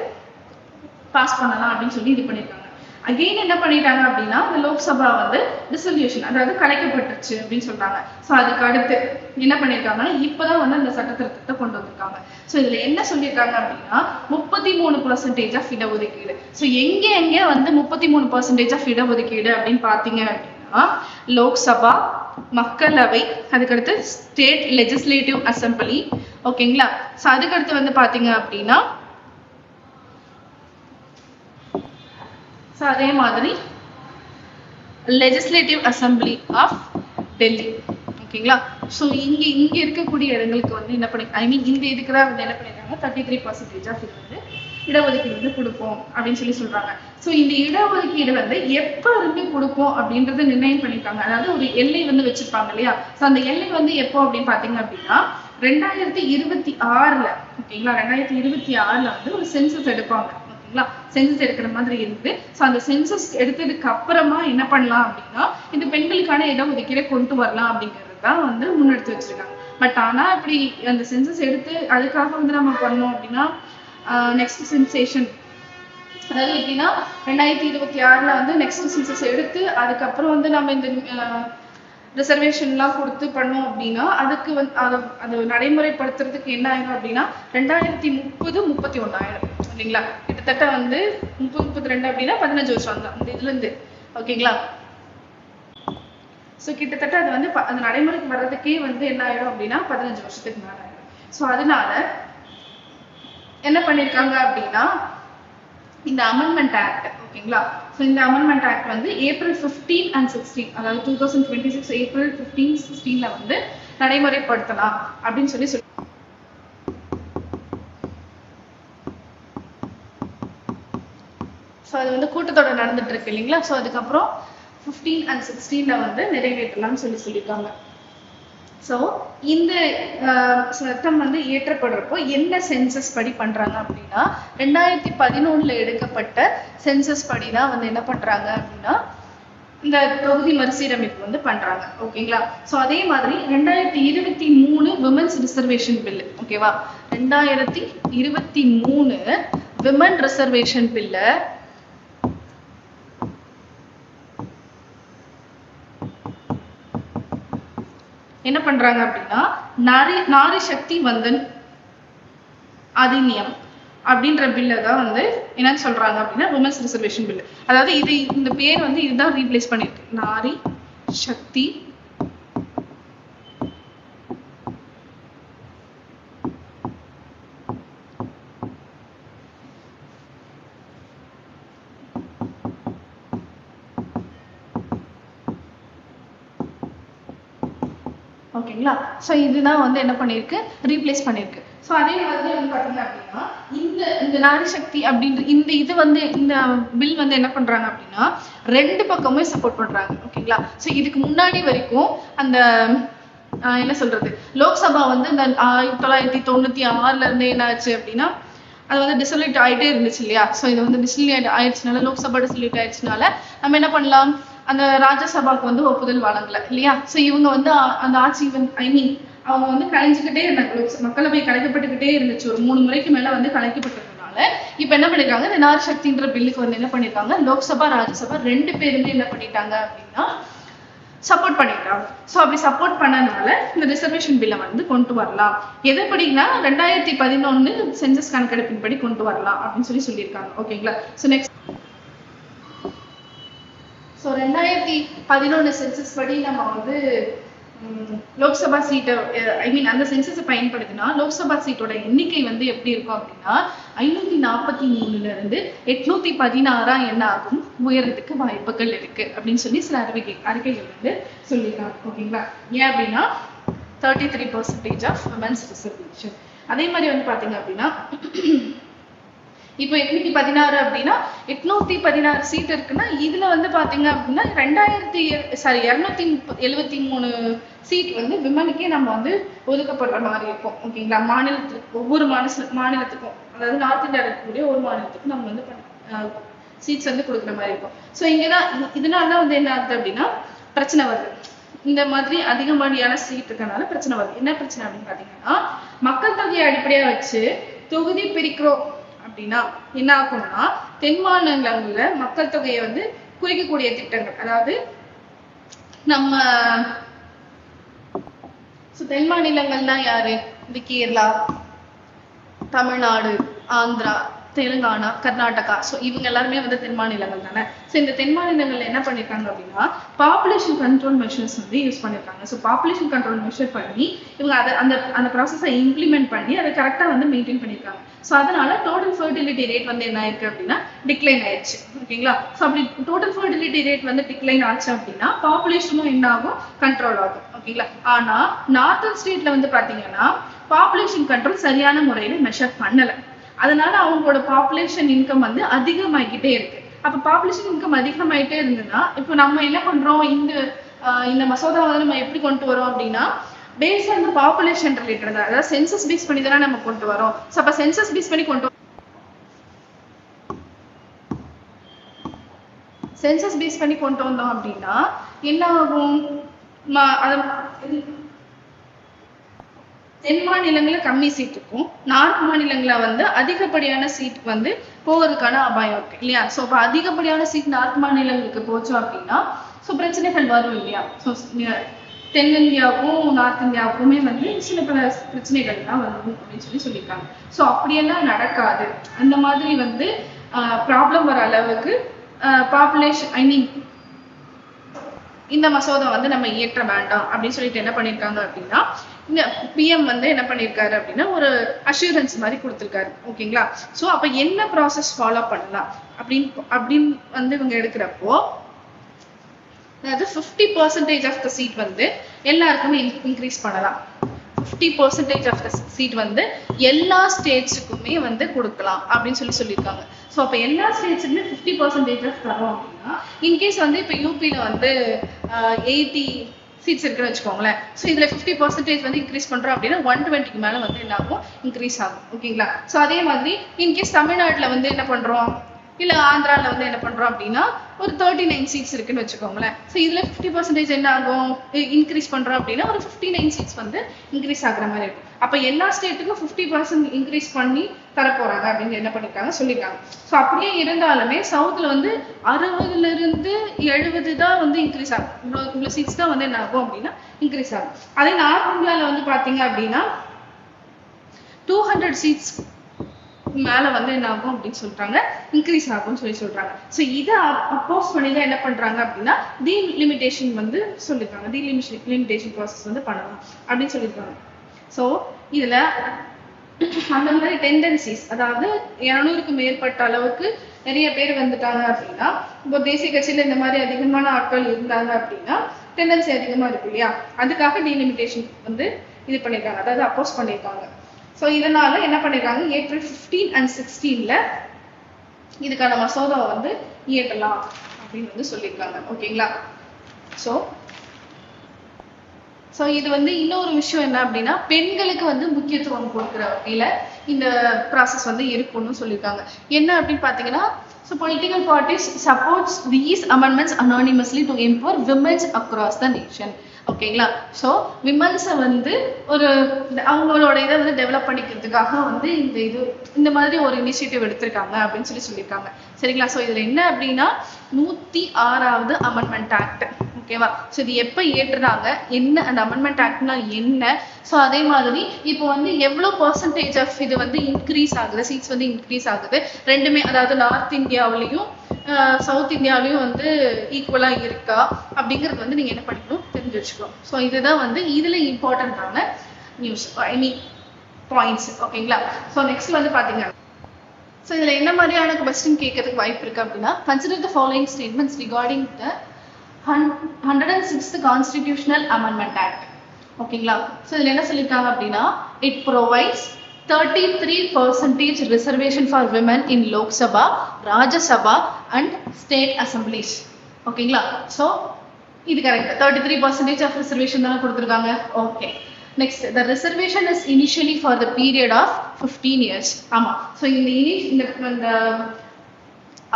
பாஸ் பண்ணலாம் அப்படின்னு சொல்லி இது பண்ணியிருக்காங்க. அகெயின் என்ன பண்ணிட்டாங்க அப்படின்னா இந்த லோக்சபா வந்து டிசல்யூஷன், அதாவது கலைக்கப்பட்டுருச்சு அப்படின்னு சொல்றாங்க. ஸோ அதுக்கு அடுத்து என்ன பண்ணியிருக்காங்கன்னா இப்பதான் வந்து அந்த சட்ட திருத்தத்தை கொண்டு வந்திருக்காங்க. ஸோ இதுல என்ன சொல்லியிருக்காங்க அப்படின்னா 33% ஆஃப் இடஒதுக்கீடு. ஸோ எங்க வந்து 33% ஆஃப் இடஒதுக்கீடு அப்படின்னு பாத்தீங்க அப்படின்னா லோக்சபா, மக்களவை, அதுக்கடுத்து ஸ்டேட் லெஜிஸ்லேட்டிவ் அசம்பிளி, ஓகேங்களா. ஸோ அதுக்கடுத்து வந்து பாத்தீங்க அப்படின்னா அதே மாதிரி லெஜிஸ்லேட்டிவ் அசம்பிளி ஆஃப் டெல்லி, ஓகேங்களா. ஸோ இங்க இருக்கக்கூடிய இடங்களுக்கு வந்து என்ன பண்ணி இந்த இதுக்கு தான் வந்து என்ன பண்ணிருக்காங்க 33% ஆஃப் இது வந்து இடஒதுக்கீடு வந்து கொடுப்போம் அப்படின்னு சொல்றாங்க. ஸோ இந்த இடஒதுக்கீடு வந்து எப்ப இருந்து கொடுப்போம் அப்படின்றத நிர்ணயம் பண்ணிருக்காங்க. அதாவது ஒரு எல்லை வந்து வச்சிருப்பாங்க இல்லையா. ஸோ அந்த எல்லை வந்து எப்போ அப்படின்னு பாத்தீங்க அப்படின்னா 2026 ஓகேங்களா. 2026 வந்து ஒரு சென்சஸ் எடுப்பாங்க, ஓகேங்களா. சென்சஸ் எடுக்கிற மாதிரி இருந்து ஸோ அந்த சென்சஸ் எடுத்ததுக்கு அப்புறமா என்ன பண்ணலாம் அப்படின்னா இந்த பெண்களுக்கான இடஒதுக்கீடை கொண்டு வரலாம் அப்படிங்கிறது தான் வந்து முன்னெடுத்து வச்சிருக்காங்க. பட் ஆனா இப்படி அந்த சென்சஸ் எடுத்து அதுக்காக வந்து நம்ம பண்ணோம் அப்படின்னா நெக்ஸ்ட் சென்சேஷன், அதாவது எப்படின்னா 2026 வந்து நெக்ஸ்ட் சென்சஸ் எடுத்து அதுக்கப்புறம் வந்து நம்ம இந்த ரிசர்வேஷன்லாம் கொடுத்து பண்ணோம் அப்படின்னா அதுக்கு வந்து அதை நடைமுறைப்படுத்துறதுக்கு என்ன ஆயிடும் அப்படின்னா 2030 31 ஆயிடும், இல்லைங்களா. கிட்டத்தட்ட வந்து 30-32 அப்படின்னா 15 வருஷம் தான் அந்த இதுல இருந்து, ஓகேங்களா. ஸோ கிட்டத்தட்ட அது வந்து அந்த நடைமுறைக்கு வர்றதுக்கே வந்து என்ன ஆயிடும் அப்படின்னா 15 வருஷத்துக்கு மேல ஆயிடும். ஸோ அதனால என்ன பண்ணிருக்காங்க அப்படின்னா இந்த அமெண்ட்மெண்ட் ஆக்ட், ஓகேங்களா. ஸோ இந்த அமெண்ட்மெண்ட் ஆக்ட் வந்து April 15 and 16, அதாவது 2026 April 15, 16 வந்து நடைமுறைப்படுத்தலாம் அப்படின்னு சொல்லி ஸோ அது வந்து கூட்டத்தொடர் நடந்துட்டு இருக்கு இல்லைங்களா. ஸோ அதுக்கப்புறம் 15 and 16 வந்து நிறைவேற்றலாம்னு சொல்லியிருக்காங்க. ஸோ இந்த சட்டம் வந்து இயற்றப்படுறப்போ என்ன சென்சஸ் படி பண்றாங்க அப்படின்னா 2011 எடுக்கப்பட்ட சென்சஸ் படி தான் வந்து என்ன பண்றாங்க அப்படின்னா இந்த தொகுதி மறுசீரமைப்பு வந்து பண்றாங்க, ஓகேங்களா. ஸோ அதே மாதிரி 2023 விமன்ஸ் ரிசர்வேஷன் பில், ஓகேவா. 2023 விமன் ரிசர்வேஷன் பில்ல என்ன பண்றாங்க அப்படின்னா நாரி சக்தி வந்தன் அதிநியம் அப்படின்ற பில்ல தான் வந்து என்ன சொல்றாங்க அப்படின்னா விமன்ஸ் ரிசர்வேஷன் பில். அதாவது இந்த பேர் வந்து இதுதான் ரீப்ளேஸ் பண்ணிருக்கு, நாரி சக்தி ஓகேங்களா. ஸோ இதுதான் வந்து என்ன பண்ணிருக்கு ரீப்ளேஸ் பண்ணிருக்கு. ஸோ அதே மாதிரி வந்து பாத்தீங்க அப்படின்னா இந்த நாரி சக்தி அப்படின்ற இது வந்து இந்த பில் வந்து என்ன பண்றாங்க அப்படின்னா ரெண்டு பக்கமே சப்போர்ட் பண்றாங்க, ஓகேங்களா. ஸோ இதுக்கு முன்னாடி வரைக்கும் அந்த என்ன சொல்றது லோக்சபா வந்து இந்த 1996 இருந்தே என்ன ஆச்சு அப்படின்னா அது வந்து டிசல்யூட் ஆயிட்டே இருந்துச்சு இல்லையா. ஸோ இது வந்து டிசல்யூட் ஆயிடுச்சுனால லோக்சபா டிசல்யூட் ஆயிடுச்சுனால நம்ம என்ன பண்ணலாம் அந்த ராஜ்யசபாக்கு வந்து ஒப்புதல் வழங்கல இல்லையா. ஸோ இவங்க வந்து அந்த ஆட்சி வந்து அவங்க வந்து கலைஞ்சுக்கிட்டே இருந்தாங்க, மக்களவை கலைக்கப்பட்டுக்கிட்டே இருந்துச்சு. ஒரு 3 முறைக்கு மேல வந்து கலைக்கப்பட்டதுனால இப்ப என்ன பண்ணிருக்காங்க இந்த நாரி சக்தின்ற பில்லுக்கு வந்து என்ன பண்ணிருக்காங்க லோக்சபா ராஜ்யசபா 2 பேருமே என்ன பண்ணிட்டாங்க அப்படின்னா சப்போர்ட் பண்ணிட்டாங்க. ஸோ அப்படி சப்போர்ட் பண்ணனால இந்த ரிசர்வேஷன் பில்லை வந்து கொண்டு வரலாம். எதுபடினா 2011 சென்சஸ் கணக்கெடுப்பின்படி கொண்டு வரலாம் அப்படின்னு சொல்லியிருக்காங்க, ஓகேங்களா. ஸோ நெக்ஸ்ட் 2011 சென்சஸ் படி நம்ம வந்து லோக்சபா சீட்டை அந்த சென்சஸை பயன்படுத்தினா லோக்சபா சீட்டோட எண்ணிக்கை வந்து எப்படி இருக்கும் அப்படின்னா 543 இருந்து 816 என்ன ஆகும் உயரத்துக்கு வாய்ப்புகள் இருக்கு அப்படின்னு சில அறிக்கைகள் வந்து சொல்லியிருக்காங்க, ஓகேங்களா. ஏன் அப்படின்னா 33% ஆஃப் விமன்ஸ் ரிசர்வேஷன். அதே மாதிரி வந்து பாத்தீங்க அப்படின்னா இப்போ 816 அப்படின்னா 816 சீட் இருக்குன்னா இதுல வந்து பாத்தீங்க அப்படின்னா 273 சீட் வந்து விமனுக்கே நம்ம வந்து ஒதுக்கப்படுற மாதிரி இருக்கும், ஓகேங்களா. மாநிலத்துக்கு ஒவ்வொரு மாநிலத்துக்கும் அதாவது நார்த் இந்தியாவில் இருக்கக்கூடிய ஒரு மாநிலத்துக்கும் நம்ம வந்து சீட்ஸ் வந்து கொடுக்குற மாதிரி இருக்கும். ஸோ இங்கதான் இதனாலதான் வந்து என்ன ஆகுது அப்படின்னா பிரச்சனை வருது. இந்த மாதிரி அதிகப்படியான சீட் இருக்கனால பிரச்சனை வருது. என்ன பிரச்சனை அப்படின்னு பாத்தீங்கன்னா மக்கள் தொகையை அடிப்படையா வச்சு தொகுதி பிரிக்கிறோம் அப்படின்னா என்ன ஆகும்னா தென் மாநிலங்கள்ல மக்கள் தொகையை வந்து குறைக்கக்கூடிய திட்டங்கள், அதாவது நம்ம தென் மாநிலங்கள்னா யாரு? இந்த கேரளா, தமிழ்நாடு, ஆந்திரா, தெலுங்கானா, கர்நாடகா, ஸோ இவங்க எல்லாருமே வந்து தென் மாநிலங்கள் தானே. ஸோ இந்த தென் மாநிலங்கள்ல என்ன பண்ணிருக்காங்க அப்படின்னா பாப்புலேஷன் கண்ட்ரோல் மெஷர்ஸ் வந்து யூஸ் பண்ணிருக்காங்க. ஸோ பாப்புலேஷன் கண்ட்ரோல் மெஷர் பண்ணி இவங்க அதை அந்த ப்ராசஸை இம்ப்ளிமெண்ட் பண்ணி அதை கரெக்டாக வந்து மெயின்டைன் பண்ணியிருக்காங்க. ஸோ அதனால டோட்டல் ஃபர்டிலிட்டி ரேட் வந்து என்ன ஆயிருக்கு அப்படின்னா டிக்ளைன் ஆயிடுச்சு. ஓகேங்களா? ஸோ அப்படி டோட்டல் ஃபர்டிலிட்டி ரேட் வந்து டிக்ளைன் ஆச்சு அப்படின்னா பாப்புலேஷனும் என்ன ஆகும்? கண்ட்ரோல் ஆகும். ஓகேங்களா? ஆனா நார்த்தன் ஸ்டேட்ல வந்து பாத்தீங்கன்னா பாப்புலேஷன் கண்ட்ரோல் சரியான முறையில மெஷர் பண்ணல. அதனால அவங்களோட பாப்புலேஷன் இன்கம் வந்து அதிகமாகிக்கிட்டே இருக்கு. அப்ப பாப்புலேஷன் இன்கம் அதிகமாயிட்டே இருந்ததுன்னா இப்போ நம்ம என்ன பண்றோம், இந்த மசோதா வந்து நம்ம எப்படி கொண்டு வரோம் அப்படின்னா பேஸ்ட் ஆன் பாப்புலேஷன் ரிலேட்டட் தான், அதாவது சென்சஸ் பேஸ் பண்ணி தானே நம்ம கொண்டு வரோம். ஸோ அப்ப சென்சஸ் பேஸ் பண்ணி கொண்டு வந்தோம் அப்படின்னா என்ன ஆகும்? தென் மாநிலங்கள கம்மி சீட் இருக்கும், நார்த் மாநிலங்கள வந்து அதிகப்படியான சீட் வந்து போவதற்கான அபாயம் இருக்கு இல்லையா? ஸோ இப்போ அதிகப்படியான சீட் நார்த் மாநிலங்களுக்கு போச்சோம் அப்படின்னா ஸோ பிரச்சனைகள் வரும் இல்லையா? ஸோ தென்னிந்தியாவுக்கும் நார்த் இந்தியாவுக்குமே வந்து சில பல பிரச்சனைகள் தான் வரும் அப்படின்னு சொல்லியிருக்காங்க. ஸோ அப்படியெல்லாம் நடக்காது. அந்த மாதிரி வந்து ப்ராப்ளம் வர அளவுக்கு பாப்புலேஷன் இந்த மசோதா வந்து நம்ம இயற்ற வேண்டாம் அப்படின்னு சொல்லிட்டு என்ன பண்ணிருக்காங்க அப்படின்னா இந்த பிஎம் வந்து என்ன பண்ணிருக்காரு அப்படின்னா ஒரு அஷூரன்ஸ் மாதிரி கொடுத்துருக்காரு. ஓகேங்களா? ஸோ அப்ப என்ன ப்ராசஸ் ஃபாலோ பண்ணலாம் அப்படின்னு வந்து இவங்க எடுக்கிறப்போ அதாவது 50% ஆஃப் த சீட் வந்து எல்லாருக்குமே இன்க்ரீஸ் பண்ணலாம். 50% ஆஃப் த சீட் வந்து எல்லா ஸ்டேட்ஸுக்குமே வந்து கொடுக்கலாம் அப்படின்னு சொல்லியிருக்காங்க. ஸோ அப்போ எல்லா ஸ்டேட்ஸுக்குமே 50% ஆஃப் தரோம் அப்படின்னா இன்கேஸ் வந்து இப்போ யூபியில் வந்து 80 சீட்ஸ் இருக்குன்னு வச்சுக்கோங்களேன். ஸோ இதுல 50% வந்து இன்க்ரீஸ் பண்றோம் அப்படின்னா 120க்கு மேல வந்து என்ன ஆகும்? இன்க்ரீஸ் ஆகும். ஓகேங்களா? ஸோ அதே மாதிரி இன்கேஸ் தமிழ்நாட்டுல வந்து என்ன பண்றோம், இல்ல ஆந்திரால வந்து என்ன பண்றோம் அப்படின்னா ஒரு 39 சீட்ஸ் இருக்குன்னு வச்சுக்கோங்களேன். ஸோ இதுல 50% என்ன ஆகும்? இன்க்ரீஸ் பண்றோம் அப்படின்னா ஒரு 59 சீட்ஸ் வந்து இன்க்ரீஸ் ஆகுற மாதிரி இருக்கும். அப்ப எல்லா ஸ்டேட்டுக்கும் 50% இன்க்ரீஸ் பண்ணி தரப்போறாங்க அப்படின்னு என்ன பண்ணிருக்காங்க சொல்லியிருக்காங்க. ஸோ அப்படியே இருந்தாலுமே சவுத்ல வந்து 60ல இருந்து 70 தான் வந்து இன்க்ரீஸ் ஆகும். இவ்வளவு சீட்ஸ் தான் வந்து என்ன ஆகும் அப்படின்னா இன்க்ரீஸ் ஆகும். அதே நார்த் இந்தியால வந்து பாத்தீங்க அப்படின்னா 200 சீட்ஸ் மேல வந்து என்ன ஆகும் அப்படின்னு சொல்றாங்க, இன்க்ரீஸ் ஆகும்னு சொல்றாங்க. ஸோ இதை அப்போஸ் பண்ணி தான் என்ன பண்றாங்க அப்படின்னா டீலிமிட்டேஷன் வந்து சொல்லிருக்காங்க. டீலிமிட்டேஷன் ப்ராசஸ் வந்து பண்ணலாம் அப்படின்னு சொல்லியிருக்காங்க. ஸோ இதுல அந்த மாதிரி டெண்டன்சிஸ், அதாவது 200க்கு மேற்பட்ட அளவுக்கு நிறைய பேர் வந்துட்டாங்க அப்படின்னா இப்போ தேசிய கட்சியில இந்த மாதிரி அதிகமான ஆட்கள் இருந்தாங்க அப்படின்னா டெண்டன்சி அதிகமா இருக்கு இல்லையா? அதுக்காக டீலிமிட்டேஷன் வந்து இது பண்ணிருக்காங்க, அதாவது அப்போஸ் பண்ணியிருக்காங்க. ஸோ இதனால என்ன பண்ணிருக்காங்க, ஏப்ரல் 15 and 16ல இதுக்கான மசோதாவை வந்து இயற்றலாம் அப்படின்னு வந்து சொல்லியிருக்காங்க. ஓகேங்களா? ஸோ இது வந்து இன்னொரு விஷயம் என்ன அப்படின்னா பெண்களுக்கு வந்து முக்கியத்துவம் கொடுக்குற வகையில இந்த ப்ராசஸ் வந்து இருக்கும்னு சொல்லியிருக்காங்க. என்ன அப்படின்னு பார்த்தீங்கன்னா so political parties supports these amendments anonymously to empower women across the nation. ஓகேங்களா? ஸோ விமன்ஸை வந்து ஒரு அவங்களோட இதை வந்து டெவலப் பண்ணிக்கிறதுக்காக வந்து இந்த மாதிரி ஒரு இனிஷியேட்டிவ் எடுத்திருக்காங்க அப்படின்னு சொல்லியிருக்காங்க. சரிங்களா? ஸோ இதுல என்ன அப்படின்னா 106வது அமெண்ட்மெண்ட் ஆக்ட். ஓகேவா? ஸோ இது எப்போ ஏற்றுறாங்க, என்ன அந்த அமெண்ட்மெண்ட் ஆக்ட்னா என்ன, ஸோ அதே மாதிரி இப்போ வந்து எவ்வளோ பர்சன்டேஜ் ஆஃப் இது வந்து இன்க்ரீஸ் ஆகுது, சீட்ஸ் வந்து இன்க்ரீஸ் ஆகுது ரெண்டுமே, அதாவது நார்த் இந்தியாவிலையும் சவுத் இந்தியாவிலையும் வந்து ஈக்குவலா இருக்கா அப்படிங்கிறது வந்து நீங்க என்ன பண்ணிக்கணும், தெரிஞ்சு வச்சுக்கணும். ஸோ இதுதான் வந்து இதுல இம்பார்ட்டன்டான நியூஸ் பாயிண்ட்ஸ். ஓகேங்களா? ஸோ நெக்ஸ்ட் வந்து பாத்தீங்கன்னா ஸோ இதுல என்ன மாதிரியான கொஸ்டின் கேட்கறதுக்கு வாய்ப்பு இருக்கு அப்படின்னா consider the following statements regarding the 106th Constitutional Amendment Act. ஓகேங்களா? ஸோ இதுல என்ன சொல்லியிருக்காங்க அப்படின்னா it provides 33% reservation for women in Lok Sabha, Rajya Sabha and state assemblies. ஓகேங்களா? ஸோ இது கரெக்ட். 33% of reservation தானே கொடுத்துருக்காங்க. Okay. Next, the reservation is initially for the period of 15 years. ஆமா. ஸோ இந்த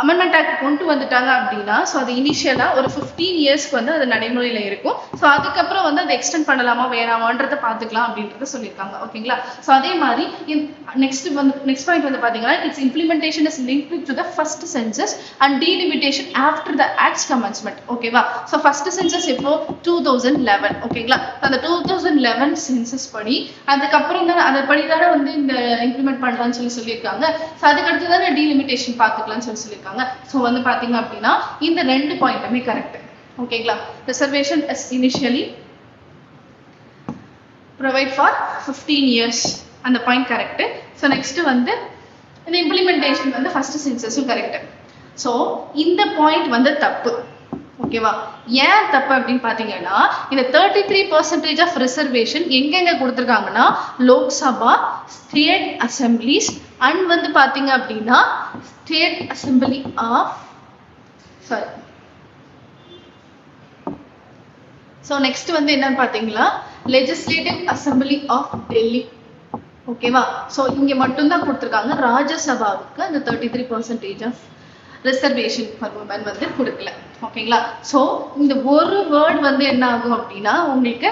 அமெண்ட்மெண்ட் ஆக்ட் கொண்டு வந்துட்டாங்க அப்படின்னா ஸோ அது இனிஷியலா ஒரு 15 இயர்ஸ்க்கு வந்து அது நடைமுறையில இருக்கும். ஸோ அதுக்கப்புறம் வந்து அதை எக்ஸ்டெண்ட் பண்ணலாமா வேணாமான்றதை பார்த்துக்கலாம் அப்படின்றத சொல்லியிருக்காங்க. ஓகேங்களா? ஸோ அதே மாதிரி நெக்ஸ்ட் பாயிண்ட் வந்து பாத்தீங்கன்னா its implementation is linked to the first census and delimitation after the act's commencement. ஓகேவா? ஸோ ஃபர்ஸ்ட் சென்சஸ் எப்போ 2011. ஓகேங்களா? அந்த 2011 சென்சஸ் படி அதுக்கப்புறம் தான் அதை படிதானே வந்து இந்த இம்ப்ளிமெண்ட் பண்ணலாம்னு சொல்லியிருக்காங்க. ஸோ அதுக்கடுத்து தானே டீலிமிட்டேஷன் பார்த்துக்கலாம்னு சொல்லியிருக்காங்க. ஸோ வந்து பாத்தீங்க அப்படின்னா இந்த 2 பாயிண்ட்டுமே கரெக்ட். ஓகேங்களா? Reservation is initially provide for 15 years, அந்த பாயிண்ட் கரெக்ட். ஸோ நெக்ஸ்ட் வந்து இந்த இம்ப்ளிமெண்டேஷன் வந்து ஃபர்ஸ்ட் சென்சஸும் கரெக்ட். ஸோ இந்த பாயிண்ட் வந்து தப்பு. ஓகேவா? ஏன் தப்பு அப்படின்னு பாத்தீங்கன்னா இந்த 33% ஆஃப் ரிசர்வேஷன் எங்கெங்க கொடுத்துருக்காங்கன்னா லோக்சபா, ஸ்டேட் அசம்பிளிஸ் அண்ட் வந்து பாத்தீங்க அப்படின்னா state assembly of so next வந்து என்னன்னு பாத்தீங்களா லெஜிஸ்லேட்டிவ் அசம்பிளி ஆஃப் டெல்லி. ஓகேவா? ஸோ இங்க மட்டும்தான் கொடுத்துருக்காங்க. ராஜ்யசபாவுக்கு அந்த 33% ஆஃப் ரிசர்வேஷன் ஃபார் உமன் வந்து கொடுக்கல. ஓகேங்களா? ஸோ இந்த ஒரு வேர்ட் வந்து என்ன ஆகும் அப்படின்னா உங்களுக்கு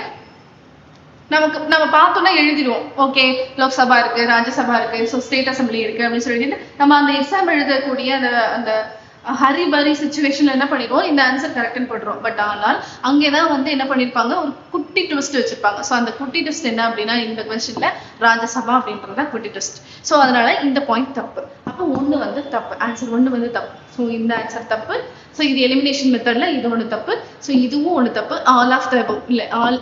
நம்ம பார்த்தோம்னா எழுதிடுவோம். ஓகே, லோக்சபா இருக்கு, ராஜ்யசபா இருக்கு, ஸோ ஸ்டேட் அசம்பிளி இருக்கு அப்படின்னு சொல்லிட்டு நம்ம அந்த எக்ஸாம் எழுதக்கூடிய அந்த ஹரிபரி சுச்சுவேஷன்ல என்ன பண்ணிடுவோம், இந்த ஆன்சர் கரெக்ட்னு போடுறோம். பட் ஆனால் அங்கேதான் வந்து என்ன பண்ணிருப்பாங்க, ஒரு குட்டி ட்விஸ்ட் வச்சிருப்பாங்க. ஸோ அந்த குட்டி ட்விஸ்ட் என்ன அப்படின்னா இந்த கொஸ்டின்ல ராஜ்யசபா அப்படின்றத குட்டி ட்விஸ்ட். ஸோ அதனால இந்த பாயிண்ட் தப்பு. அப்போ ஒன்று வந்து தப்பு, ஆன்சர் ஒன்று வந்து தப்பு. ஸோ இந்த ஆன்சர் தப்பு. ஸோ இது எலிமினேஷன் மெத்தட்ல இது ஒன்று தப்பு. ஸோ இதுவும் ஒன்று தப்பு. ஆல் ஆஃப் த அபவ் இல்லை, ஆல்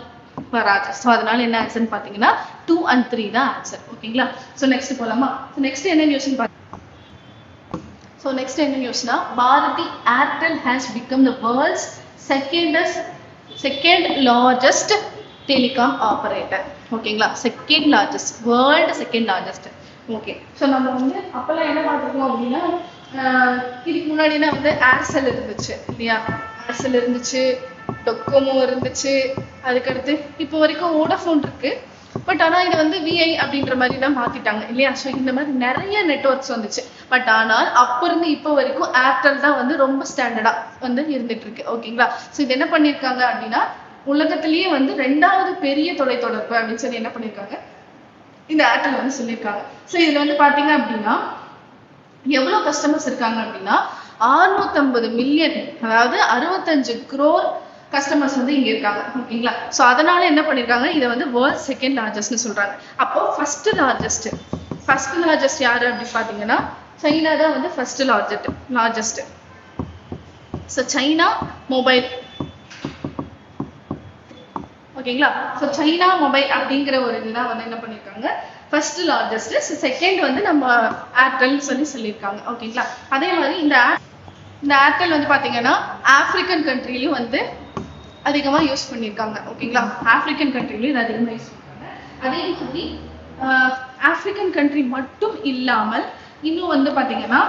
வராது. ஸோ அதனால என்ன ஆன்சர்னு பார்த்தீங்கன்னா 2 and 3 தான் ஆன்சர். ஓகேங்களா? ஸோ நெக்ஸ்ட் போலாமா? ஸோ நெக்ஸ்ட் என்ன நியூஸ்னு பார்த்தீங்கன்னா ஸோ நெக்ஸ்ட் என்ன நியூஸ்னா Bharti Airtel has become the world's second largest telecom operator. ஓகேங்களா? Second largest, world second largest. Okay, so நம்ம வந்து அப்பெல்லாம் என்ன பார்த்துருக்கோம் அப்படின்னா இதுக்கு முன்னாடினா வந்து ஏர்செல் இருந்துச்சு இல்லையா? ஏர்செல் இருந்துச்சு, டொக்கோமோ இருந்துச்சு, அதுக்கடுத்து இப்போ வரைக்கும் வோடாஃபோன் இருக்கு. பட் ஆனால் இது வந்து விஐ அப்படின்ற மாதிரி தான் மாத்திட்டாங்க இல்லையா? ஸோ இந்த மாதிரி நிறைய நெட்ஒர்க்ஸ் வந்துச்சு. பட் ஆனால் அப்போ இருந்து இப்போ வரைக்கும் ஏர்டெல் தான் வந்து ரொம்ப ஸ்டாண்டர்டா வந்து இருந்துட்டு இருக்கு. ஓகேங்களா? ஸோ இது என்ன பண்ணியிருக்காங்க அப்படின்னா உலகத்திலேயே வந்து 2வது பெரிய தொலைத்தொடர்பு அப்படின்னு சொல்லி என்ன பண்ணியிருக்காங்க, இந்த ஏர்டெல் வந்து சொல்லியிருக்காங்க. ஸோ இதுல வந்து பாத்தீங்க அப்படின்னா எவ்வளவு கஸ்டமர்ஸ் இருக்காங்க அப்படின்னா 650 மில்லியன், அதாவது 65 crore கஸ்டமர்ஸ் வந்து இங்க இருக்காங்க. ஓகேங்களா? ஸோ அதனால என்ன பண்ணிருக்காங்க, இதை வந்து வேர்ல்ட் செகண்ட் லார்ஜஸ்ட்னு சொல்றாங்க. அப்போ ஃபர்ஸ்ட் லார்ஜஸ்ட் யாரு அப்படின்னு பாத்தீங்கன்னா சைனா தான் வந்து first largest. So China mobile. ஓகேங்களா? ஸோ சைனா மொபைல் அப்படிங்கிற ஒரு இதுதான் வந்து என்ன பண்ணிருக்காங்க ஃபர்ஸ்ட் லார்ஜஸ்ட். செகண்ட் வந்து நம்ம ஏர்டெல் சொல்லியிருக்காங்க. ஓகேங்களா? அதே மாதிரி இந்த ஏர்டெல் வந்து பாத்தீங்கன்னா ஆப்பிரிக்கன் கண்ட்ரிலையும் வந்து அதிகமா யூஸ் பண்ணியிருக்காங்க. ஓகேங்களா? ஆப்பிரிக்கன் கண்ட்ரிலையும் இது அதிகமா யூஸ் பண்ணிருக்காங்க. அதே மாதிரி ஆப்பிரிக்கன் கண்ட்ரி மட்டும் இல்லாமல் இன்னும் வந்து பாத்தீங்கன்னா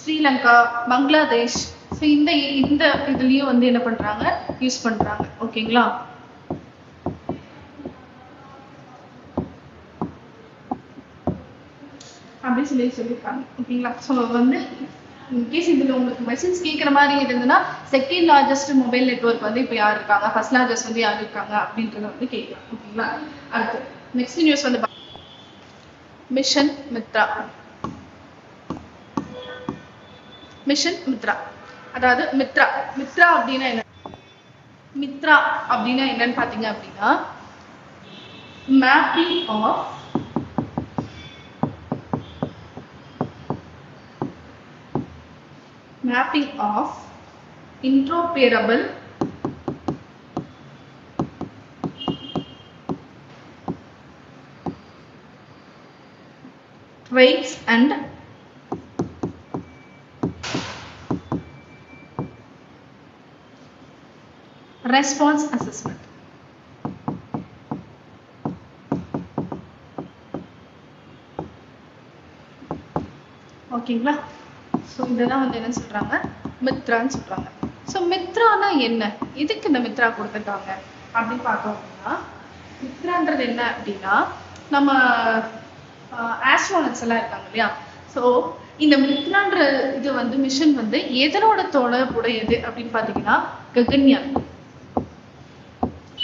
ஸ்ரீலங்கா, பங்களாதேஷ், ஸோ இந்த இதுலயும் வந்து என்ன பண்றாங்க, யூஸ் பண்றாங்க. ஓகேங்களா? அப்படின்னு சொல்லியிருக்காங்க. ஓகேங்களா? ஸோ வந்து இன்கேஸ் இதுல உங்களுக்கு மெசேஜ் கேட்குற மாதிரி இருந்ததுன்னா செகண்ட் லார்ஜஸ்ட் மொபைல் நெட்வொர்க் வந்து இப்போ யார் இருக்காங்க, ஃபர்ஸ்ட் லார்ஜஸ்ட் வந்து யார் இருக்காங்க அப்படின்றத வந்து கேட்கலாம். ஓகேங்களா? அடுத்து நெக்ஸ்ட் நியூஸ் வந்து மிஷன் மித்ரா. அதாவது மித்ரா அப்படின்னா என்ன, மித்ரா அப்படின்னா என்னன்னு பாத்தீங்க அப்படின்னா mapping of interoperable weights and response assessment. ஓகேங்களா? ஸோ இதெல்லாம் வந்து என்ன சொல்றாங்க, மித்ரான்னு சொல்றாங்க. ஸோ மித்ரானா என்ன, இதுக்கு இந்த மித்ரா கொடுத்துருக்காங்க அப்படின்னு பார்த்தோம் அப்படின்னா மித்ரான்றது என்ன அப்படின்னா நம்ம ஆஸ்ட்ரோனட்ஸ் எல்லாம் இருக்காங்க இல்லையா. ஸோ இந்த மித்ரான்ற இது வந்து மிஷன் வந்து எதனோட தொடர்புடையது அப்படின்னு பாத்தீங்கன்னா ககன்யான்.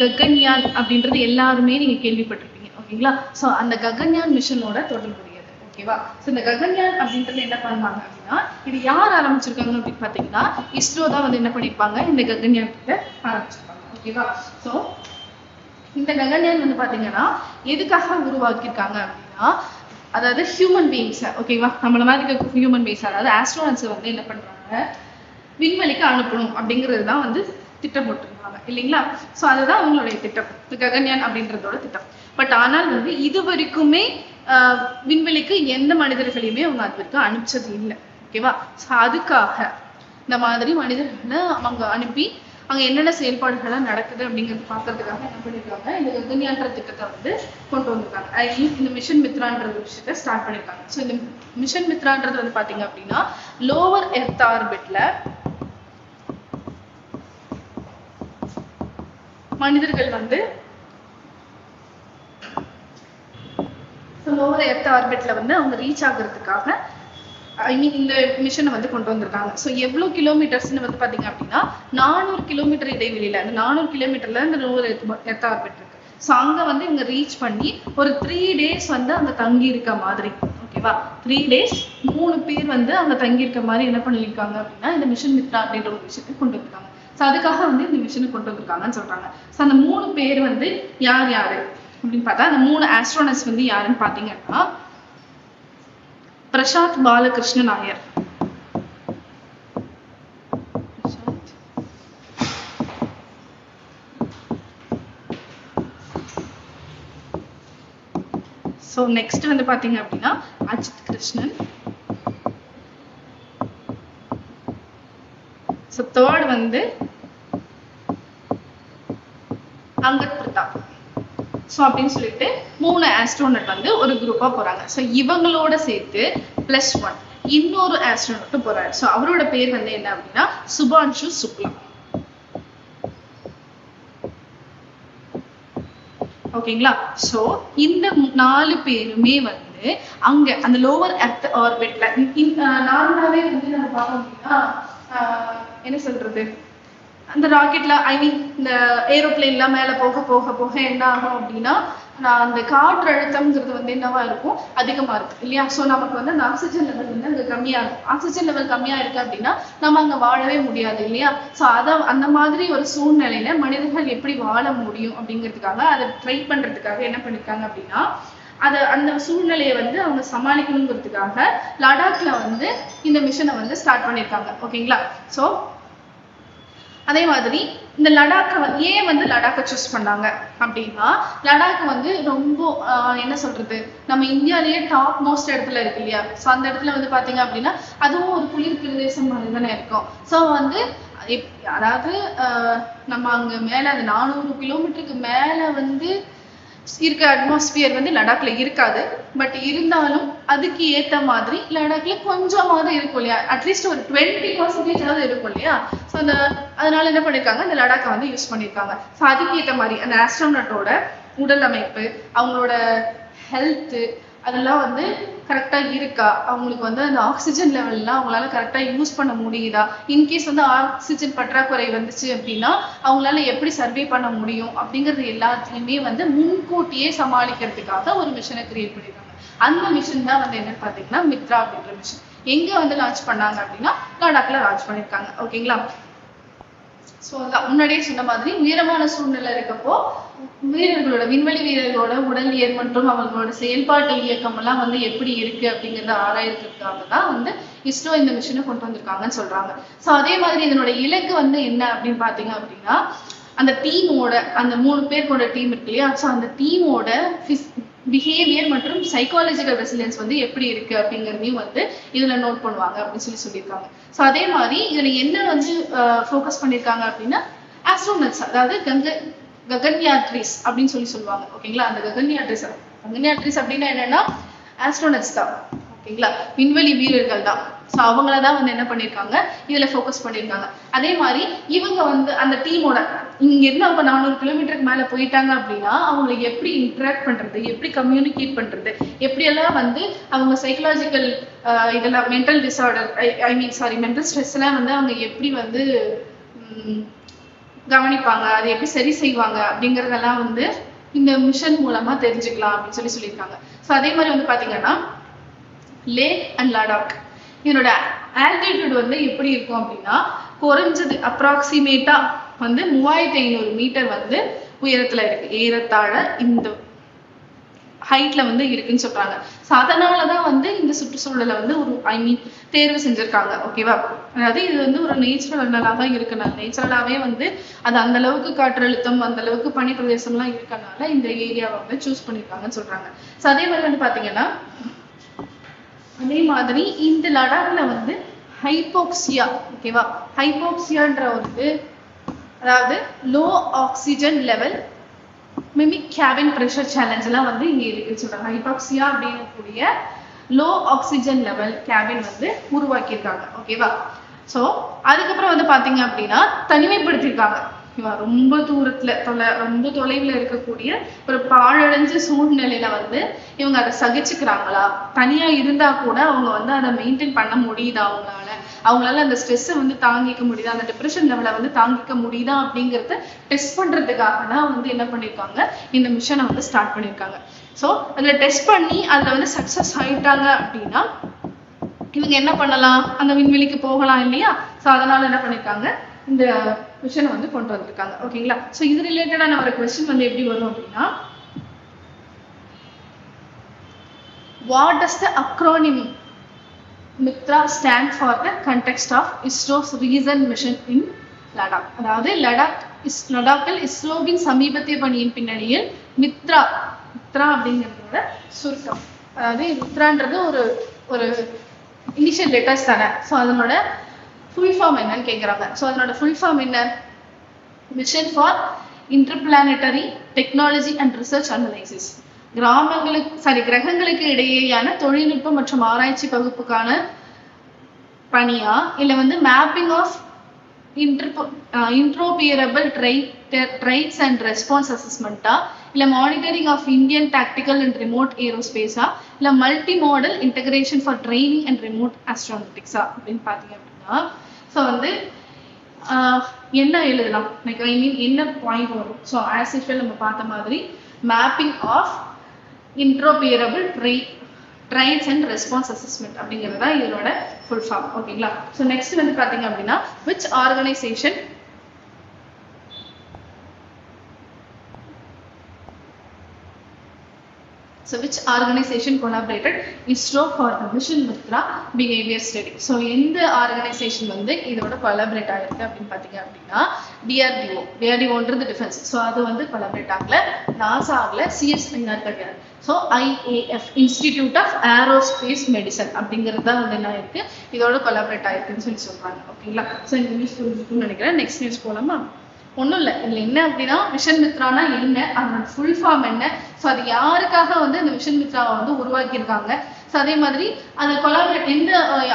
ககன்யான் அப்படின்றது எல்லாருமே நீங்க கேள்விப்பட்டிருப்பீங்க ஓகேங்களா. ஸோ அந்த ககன்யான் மிஷனோட தொடர்புடையது ஓகேவா. ஸோ இந்த ககன்யான் அப்படின்றது என்ன பண்ணாங்க அப்படின்னா இது யார் ஆரம்பிச்சிருக்காங்க அப்படின்னு பாத்தீங்கன்னா இஸ்ரோ தான் வந்து என்ன பண்ணிருப்பாங்க இந்த ககன்யான் கிட்ட ஆரம்பிச்சிருப்பாங்க ஓகேவா. ஸோ இந்த ககன்யான் வந்து பாத்தீங்கன்னா எதுக்காக உருவாக்கியிருக்காங்க அப்படின்னா அதாவது ஹியூமன் பீயிங்ஸ் ஓகேவா, நம்மள மாதிரி ஹியூமன் பீயிங்ஸ் அதாவது ஆஸ்ட்ரோனட்ஸ் வந்து என்ன பண்றாங்க விண்வெளிக்கு அனுப்பணும் அப்படிங்கிறது தான் வந்து திட்டம் போட்டிருக்காங்க இல்லைங்களா. ஸோ அதுதான் அவங்களுடைய திட்டம் ககன்யான் அப்படின்றதோட திட்டம். பட் ஆனால் வந்து இது வரைக்குமே விண்வெளிக்கு எந்த மனிதர்களையுமே அவங்க அது வரைக்கும் அனுப்பிச்சது இல்லை ஓகேவா. ஸோ அதுக்காக இந்த மாதிரி மனிதர்களை அவங்க அனுப்பி அங்க என்னென்ன செயல்பாடுகள்லாம் நடக்குது அப்படிங்கிறது பாக்குறதுக்காக என்ன பண்ணிருக்காங்க இந்த ககன்யான்ற திட்டத்தை வந்து கொண்டு வந்திருக்காங்க. இந்த மிஷன் மித்ரான்ற விஷயத்த ஸ்டார்ட் பண்ணிருக்காங்க. ஸோ இந்த மிஷன் மித்ரான்றது வந்து பாத்தீங்க அப்படின்னா லோவர் எர்த் ஆர்பிட்ல மனிதர்கள் வந்து லோவர் எர்த் ஆர்பிட்ல வந்து அவங்க ரீச் ஆகுறதுக்காக இந்த மிஷனை வந்து கொண்டு வந்திருக்காங்க. ஸோ எவ்வளவு கிலோமீட்டர்ஸ்ன்னு வந்து பாத்தீங்க அப்படின்னா 400 கிலோமீட்டர் இடைவெளியில அந்த 400 கிலோமீட்டர்ல இந்த லோவர் எர்த் ஆர்பிட் இருக்கு. ஸோ அங்க வந்து இவங்க ரீச் பண்ணி ஒரு 3 days வந்து அங்க தங்கி இருக்க மாதிரி ஓகேவா. 3 days 3 பேர் வந்து அங்க தங்கி இருக்க மாதிரி என்ன பண்ணிருக்காங்க அப்படின்னா இந்த மிஷன் மித்ரா அப்படின்ற ஒரு விஷயத்தை கொண்டு வந்திருக்காங்க. ஸோ அதுக்காக வந்து இந்த மிஷனை கொண்டு வந்திருக்காங்கன்னு சொல்றாங்க. ஸோ அந்த 3 பேர் வந்து யார் யாரு அப்படின்னு பார்த்தா அந்த 3 ஆஸ்ட்ரோனட்ஸ் வந்து யாருன்னு பாத்தீங்கன்னா பிரசாத் பாலகிருஷ்ணன் நாயர், ஸோ நெக்ஸ்ட் வந்து பாத்தீங்க அப்படின்னா அஜித் கிருஷ்ணன், ஸோ தேர்ட் வந்து அங்கத் பிரதாப். ஸோ அப்படின்னு சொல்லிட்டு 3 ஆஸ்ட்ரோனட் வந்து ஒரு குரூப்பா போறாங்க. ஸோ இவங்களோட சேர்த்து +1 இன்னொரு ஆஸ்ட்ரோனட்டும் போறாரு. ஸோ அவரோட பேர் வந்து என்ன அப்படின்னா சுபான்ஷு சுக்லா ஓகேங்களா. ஸோ இந்த 4 பேருமே வந்து அங்க அந்த லோவர் எர்த் ஆர்பிட்ல நார்மலாவே வந்து நம்ம பார்த்தோம் அப்படின்னா என்ன சொல்றது அந்த ராக்கெட்ல இந்த ஏரோப்ளேன்ல மேல போக போக போக என்ன ஆகும் அப்படின்னா அந்த காற்று அழுத்தம்ங்கிறது வந்து என்னவா இருக்கும் அதிகமா இருக்கு இல்லையா. ஸோ நமக்கு வந்து அந்த ஆக்சிஜன் லெவல் வந்து அங்க கம்மியா இருக்கும். ஆக்சிஜன் லெவல் கம்மியா இருக்கு அப்படின்னா நம்ம அங்க வாழவே முடியாது இல்லையா. ஸோ அந்த மாதிரி ஒரு சூழ்நிலையில மனிதர்கள் எப்படி வாழ முடியும் அப்படிங்கிறதுக்காக அதை ட்ரை பண்றதுக்காக என்ன பண்ணிருக்காங்க அப்படின்னா அந்த சூழ்நிலையை வந்து அவங்க சமாளிக்கணுங்கிறதுக்காக லடாக்ல வந்து இந்த மிஷனை வந்து ஸ்டார்ட் பண்ணிருக்காங்க ஓகேங்களா. ஸோ அதே மாதிரி இந்த லடாக்கை ஏன் வந்து லடாக்கை சூஸ் பண்ணாங்க அப்படின்னா லடாக் வந்து ரொம்ப என்ன சொல்றது நம்ம இந்தியாலேயே டாப் மோஸ்ட் இடத்துல இருக்கு இல்லையா. ஸோ அந்த இடத்துல வந்து பாத்தீங்க அப்படின்னா அதுவும் ஒரு குளிர் பிரதேசம் மாதிரி தானே இருக்கும். ஸோ வந்து அதாவது நம்ம அங்க மேல அந்த 400 கிலோமீட்டருக்கு மேல வந்து இருக்க அட்மாஸ்பியர் வந்து லடாக்ல இருக்காது. பட் இருந்தாலும் அதுக்கு ஏத்த மாதிரி லடாக்ல கொஞ்சமாவது இருக்கும் இல்லையா, அட்லீஸ்ட் ஒரு 20% இருக்கும் இல்லையா. ஸோ அதனால என்ன பண்ணிருக்காங்க இந்த லடாக்கை வந்து யூஸ் பண்ணிருக்காங்க. ஸோ அதுக்கு ஏற்ற மாதிரி அந்த ஆஸ்ட்ரோனட்டோட உடல் அமைப்பு அவங்களோட ஹெல்த் அதெல்லாம் வந்து கரெக்டா இருக்கா, அவங்களுக்கு வந்து அந்த ஆக்சிஜன் லெவல்லாம் அவங்களால கரெக்டா யூஸ் பண்ண முடியுதா, இன்கேஸ் வந்து ஆக்சிஜன் பற்றாக்குறை வந்துச்சு அப்படின்னா அவங்களால எப்படி சர்வே பண்ண முடியும் அப்படிங்கிறது எல்லாத்தையுமே வந்து முன்கூட்டியே சமாளிக்கிறதுக்காக ஒரு மிஷனை கிரியேட் பண்ணிருக்காங்க. அந்த மிஷன் தான் வந்து என்னன்னு பாத்தீங்கன்னா மித்ரா அப்படின்ற மிஷன். எங்க வந்து லான்ச் பண்ணாங்க அப்படின்னா லடாக்ல லான்ச் பண்ணிருக்காங்க ஓகேங்களா. ஸோ முன்னாடியே சொன்ன மாதிரி உயரமான சூழ்நிலை இருக்கப்போ வீரர்களோட விண்வெளி வீரர்களோட உடலியல் மற்றும் அவங்களோட செயல்பாட்டு இயக்கம் எல்லாம் வந்து எப்படி இருக்கு அப்படிங்கறத ஆராயறதுக்காக தான் வந்து இஸ்ரோ இந்த மிஷனை கொண்டு வந்திருக்காங்கன்னு சொல்றாங்க. ஸோ அதே மாதிரி இதனோட இலக்கு வந்து என்ன அப்படின்னு பாத்தீங்க அப்படின்னா அந்த டீமோட அந்த 3 பேர் கொண்ட டீம் இருக்கு இல்லையா. ஸோ அந்த டீமோட பிஹேவியர் மற்றும் சைக்காலஜிக்கல் ரெசிலியன்ஸ் வந்து எப்படி இருக்கு அப்படிங்கிறதையும் வந்து இதுல நோட் பண்ணுவாங்க அப்படின்னு சொல்லியிருக்காங்க. ஸோ அதே மாதிரி இதுல என்ன வந்து ஃபோக்கஸ் பண்ணிருக்காங்க அப்படின்னா ஆஸ்ட்ரோனட்ஸ் அதாவது ககன்யாட்ரிஸ் அப்படின்னு சொல்லுவாங்க ஓகேங்களா. அந்த ககன்யாட்ரிஸ் அப்படின்னா என்னன்னா ஆஸ்ட்ரோனட்ஸ் தான் ஓகேங்களா, விண்வெளி வீரர்கள் தான். ஸோ அவங்களதான் வந்து என்ன பண்ணியிருக்காங்க, இதுல ஃபோக்கஸ் பண்ணியிருக்காங்க. அதே மாதிரி இவங்க வந்து அந்த டீமோட இங்க இருந்து அவங்க 400 கிலோமீட்டருக்கு மேல போயிட்டாங்க அப்படின்னா அவங்களை எப்படி இன்டராக்ட் பண்றது, எப்படி கம்யூனிகேட் பண்றது, எப்படியெல்லாம் வந்து அவங்க சைக்கலாஜிக்கல் இதெல்லாம் மென்டல் டிசார்டர் மென்டல் ஸ்ட்ரெஸ் எல்லாம் வந்து அவங்க எப்படி வந்து கவனிப்பாங்க, அதை எப்படி சரி செய்வாங்க அப்படிங்கறதெல்லாம் வந்து இந்த மிஷன் மூலமா தெரிஞ்சுக்கலாம் அப்படின்னு சொல்லியிருக்காங்க. ஸோ அதே மாதிரி வந்து பாத்தீங்கன்னா லேக் அண்ட் லடாக் இதனோட ஆல்டிடியூட் வந்து எப்படி இருக்கும் அப்படின்னா குறைஞ்சது அப்ராக்சிமேட்டா வந்து 3500 மீட்டர் வந்து உயரத்துல இருக்கு, ஏறத்தாழ இந்த ஹைட்ல வந்து இருக்குன்னு சொல்றாங்க. ஸோ அதனாலதான் வந்து இந்த சுற்றுச்சூழலை வந்து ஒரு தேர்வு செஞ்சிருக்காங்க. ஓகேவா, அதாவது இது வந்து ஒரு நேச்சுரலாக இருக்கனால, நேச்சுரலாவே வந்து அது அந்த அளவுக்கு காற்றழுத்தம் அந்த அளவுக்கு பனி பிரதேசம் எல்லாம் இருக்கனால இந்த ஏரியாவை வந்து சூஸ் பண்ணிருக்காங்கன்னு சொல்றாங்க. ஸோ அதே மாதிரி வந்து பாத்தீங்கன்னா அதே மாதிரி இந்த லடாக்ல வந்து ஹைபோக்சியா, ஓகேவா, ஹைபோக்சியான்ற வந்து அதாவது low oxygen level mimic cabin pressure challenge எல்லாம் வந்து இங்க இருக்குன்னு சொல்றாங்க. ஹைபாக்சியா அப்படிங்கக்கூடிய லோ ஆக்சிஜன் லெவல் கேபின் வந்து உருவாக்கியிருக்காங்க. ஓகேவா, ஸோ அதுக்கப்புறம் வந்து பாத்தீங்க அப்படின்னா தனிமைப்படுத்திருக்காங்க. ரொம்ப தூரத்துல ரொம்ப தொலைவுல இருக்கக்கூடிய ஒரு பாழடைஞ்ச சூழ்நிலையில வந்து இவங்க அதை சகிச்சுக்கிறாங்களா, தனியா இருந்தா கூட அவங்க வந்து அதை மெயின்டைன் பண்ண முடியுதா, அவங்களால அந்த ஸ்ட்ரெஸ்ஸை வந்து தாங்கிக்க முடியுதா, அந்த டிப்ரெஷன் லெவலை வந்து தாங்கிக்க முடியுதா அப்படிங்கறத டெஸ்ட் பண்றதுக்காக தான் வந்து என்ன பண்ணிருக்காங்க, இந்த மிஷனை வந்து ஸ்டார்ட் பண்ணிருக்காங்க. ஸோ அதுல டெஸ்ட் பண்ணி அதுல வந்து சக்சஸ் ஆயிட்டாங்க அப்படின்னா இவங்க என்ன பண்ணலாம், அந்த விண்வெளிக்கு போகலாம் இல்லையா. ஸோ அதனால என்ன பண்ணிருக்காங்க, இந்த மிஷனை வந்து கொண்டு வந்திருக்காங்க. ஓகேங்களா, ஸோ இது ரிலேட்டடான ஒரு கொஸ்டின் வந்து எப்படி வரும் அப்படின்னா, what does the acronym MITRA stand for the context of ISRO's recent mission in Ladakh. அதாவது லடாக்கில் இஸ்ரோவின் சமீபத்திய பணியின் பின்னணியில் மித்ரா அப்படிங்கிறதோட சுருக்கம். அதாவது மித்ரான்றது ஒரு இனிஷியல் லெட்டர்ஸ் தானே. ஸோ அதனோட ஃபுல் ஃபார்ம் என்னன்னு கேட்குறாங்க. ஸோ அதனோட ஃபுல் ஃபார்ம் என்ன, mission for interplanetary technology and research analysis. கிரகங்களுக்கு இடையேயான தொழில்நுட்பம் மற்றும் ஆராய்ச்சி பகுப்புக்கான பணியா, இல்ல வந்து mapping of interoperable threats and response அசஸ்மெண்டா, இல்ல monitoring of Indian tactical and remote ஏரோஸ்பேஸா, இல்ல multi modal integration for training and remote ஆஸ்ட்ரோனாட்டிக்ஸா அப்படின்னு பாத்தீங்க அப்படின்னா, ஸோ வந்து என்ன எழுதலாம், என்ன பாயிண்ட் வரும். ஸோ ஆஸ் யூஷுவல் நம்ம பார்த்த மாதிரி mapping of interoperable threats and response assessment அப்படிங்கிறது தான் இதனோட ஃபுல் ஃபார்ம். ஓகேங்களா, ஸோ நெக்ஸ்ட் வந்து பாத்தீங்க அப்படின்னா which organization collaborated ISRO for the mission MITRA behavior study. So எந்த ஆர்கனைசேஷன் வந்து இதோட கொலாபரேட் ஆயிருக்கு அப்படின்னு பாத்தீங்க அப்படின்னா டிஆர்டிஓன்றது டிஃபென்ஸ். ஸோ அது வந்து கொலாபரேட் ஆகல, நாசா ஆகல, சிஎஸ்ஐஆர் கிடையாது. So IAF institute of aerospace medicine அப்படிங்கிறது தான் வந்து என்ன இருக்கு, இதோட கொலாபரேட் ஆயிருக்குன்னு சொல்றாங்க. ஓகேங்களா, ஸோ இந்த நியூஸ் புரிஞ்சுக்கணும்னு நினைக்கிறேன். நெக்ஸ்ட் நியூஸ் போலாமா. ஒன்றும் இல்லை, இதில் என்ன அப்படின்னா மிஷன் மித்ரானா என்ன, அதோட ஃபுல் ஃபார்ம் என்ன, ஸோ அது யாருக்காக வந்து இந்த மிஷன் மித்ராவை வந்து உருவாக்கியிருக்காங்க, ஸோ அதே மாதிரி அது கொலாபரேட் எந்த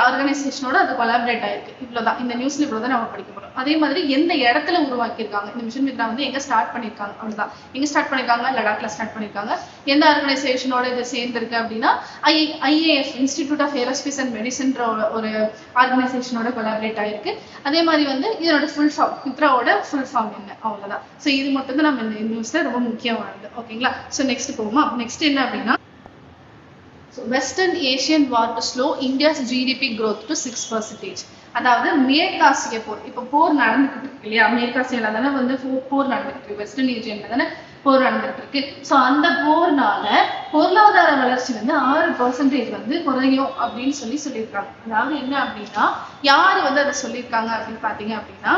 ஆர்கனைசேஷனோட அது கொலாபரேட் ஆயிருக்கு, இவ்வளோதான் இந்த நியூஸ்ல இவ்வளோதான் நம்ம படிக்க போகிறோம். அதே மாதிரி எந்த இடத்துல உருவாக்கியிருக்காங்க, இந்த மிஷன் மித்ரா வந்து எங்கே ஸ்டார்ட் பண்ணியிருக்காங்க, அவ்வளோதான். எங்கே ஸ்டார்ட் பண்ணியிருக்காங்க, லடாக்ல ஸ்டார்ட் பண்ணியிருக்காங்க. எந்த ஆர்கனைசேஷனோட இது சேர்ந்துருக்கு அப்படின்னா IAF institute of aerospace and மெடிசன்ற ஒரு ஆர்கனைசேஷனோட கொலாபரேட் ஆயிருக்கு. அதே மாதிரி வந்து இதோட ஃபுல் ஃபார்ம், மித்ராவோட ஃபுல் ஃபார்ம் என்ன, அவ்வளோதான். ஸோ இது மட்டும் தான் நம்ம இந்த நியூஸ்ல ரொம்ப முக்கியமானது. ஓகேங்களா, ஸோ நெக்ஸ்ட் போகுமா. நெக்ஸ்ட் என்ன அப்படின்னா, Western Asian war to slow India's GDP growth to 6%. அதாவது மேற்காசிய போர், இப்ப போர் நடந்துகிட்டு இருக்கு இல்லையா, மேற்காசியால தானே வந்து போர் நடந்துகிட்டு இருக்கு, வெஸ்டர்ன் ஏஷியன்ல தானே போர் நடந்துகிட்டு இருக்கு. ஸோ அந்த போர்னால பொருளாதார வளர்ச்சி வந்து 6% வந்து குறையும் அப்படின்னு சொல்லியிருக்காங்க. அதாவது என்ன அப்படின்னா யாரு வந்து அதை சொல்லியிருக்காங்க அப்படின்னு பாத்தீங்க அப்படின்னா,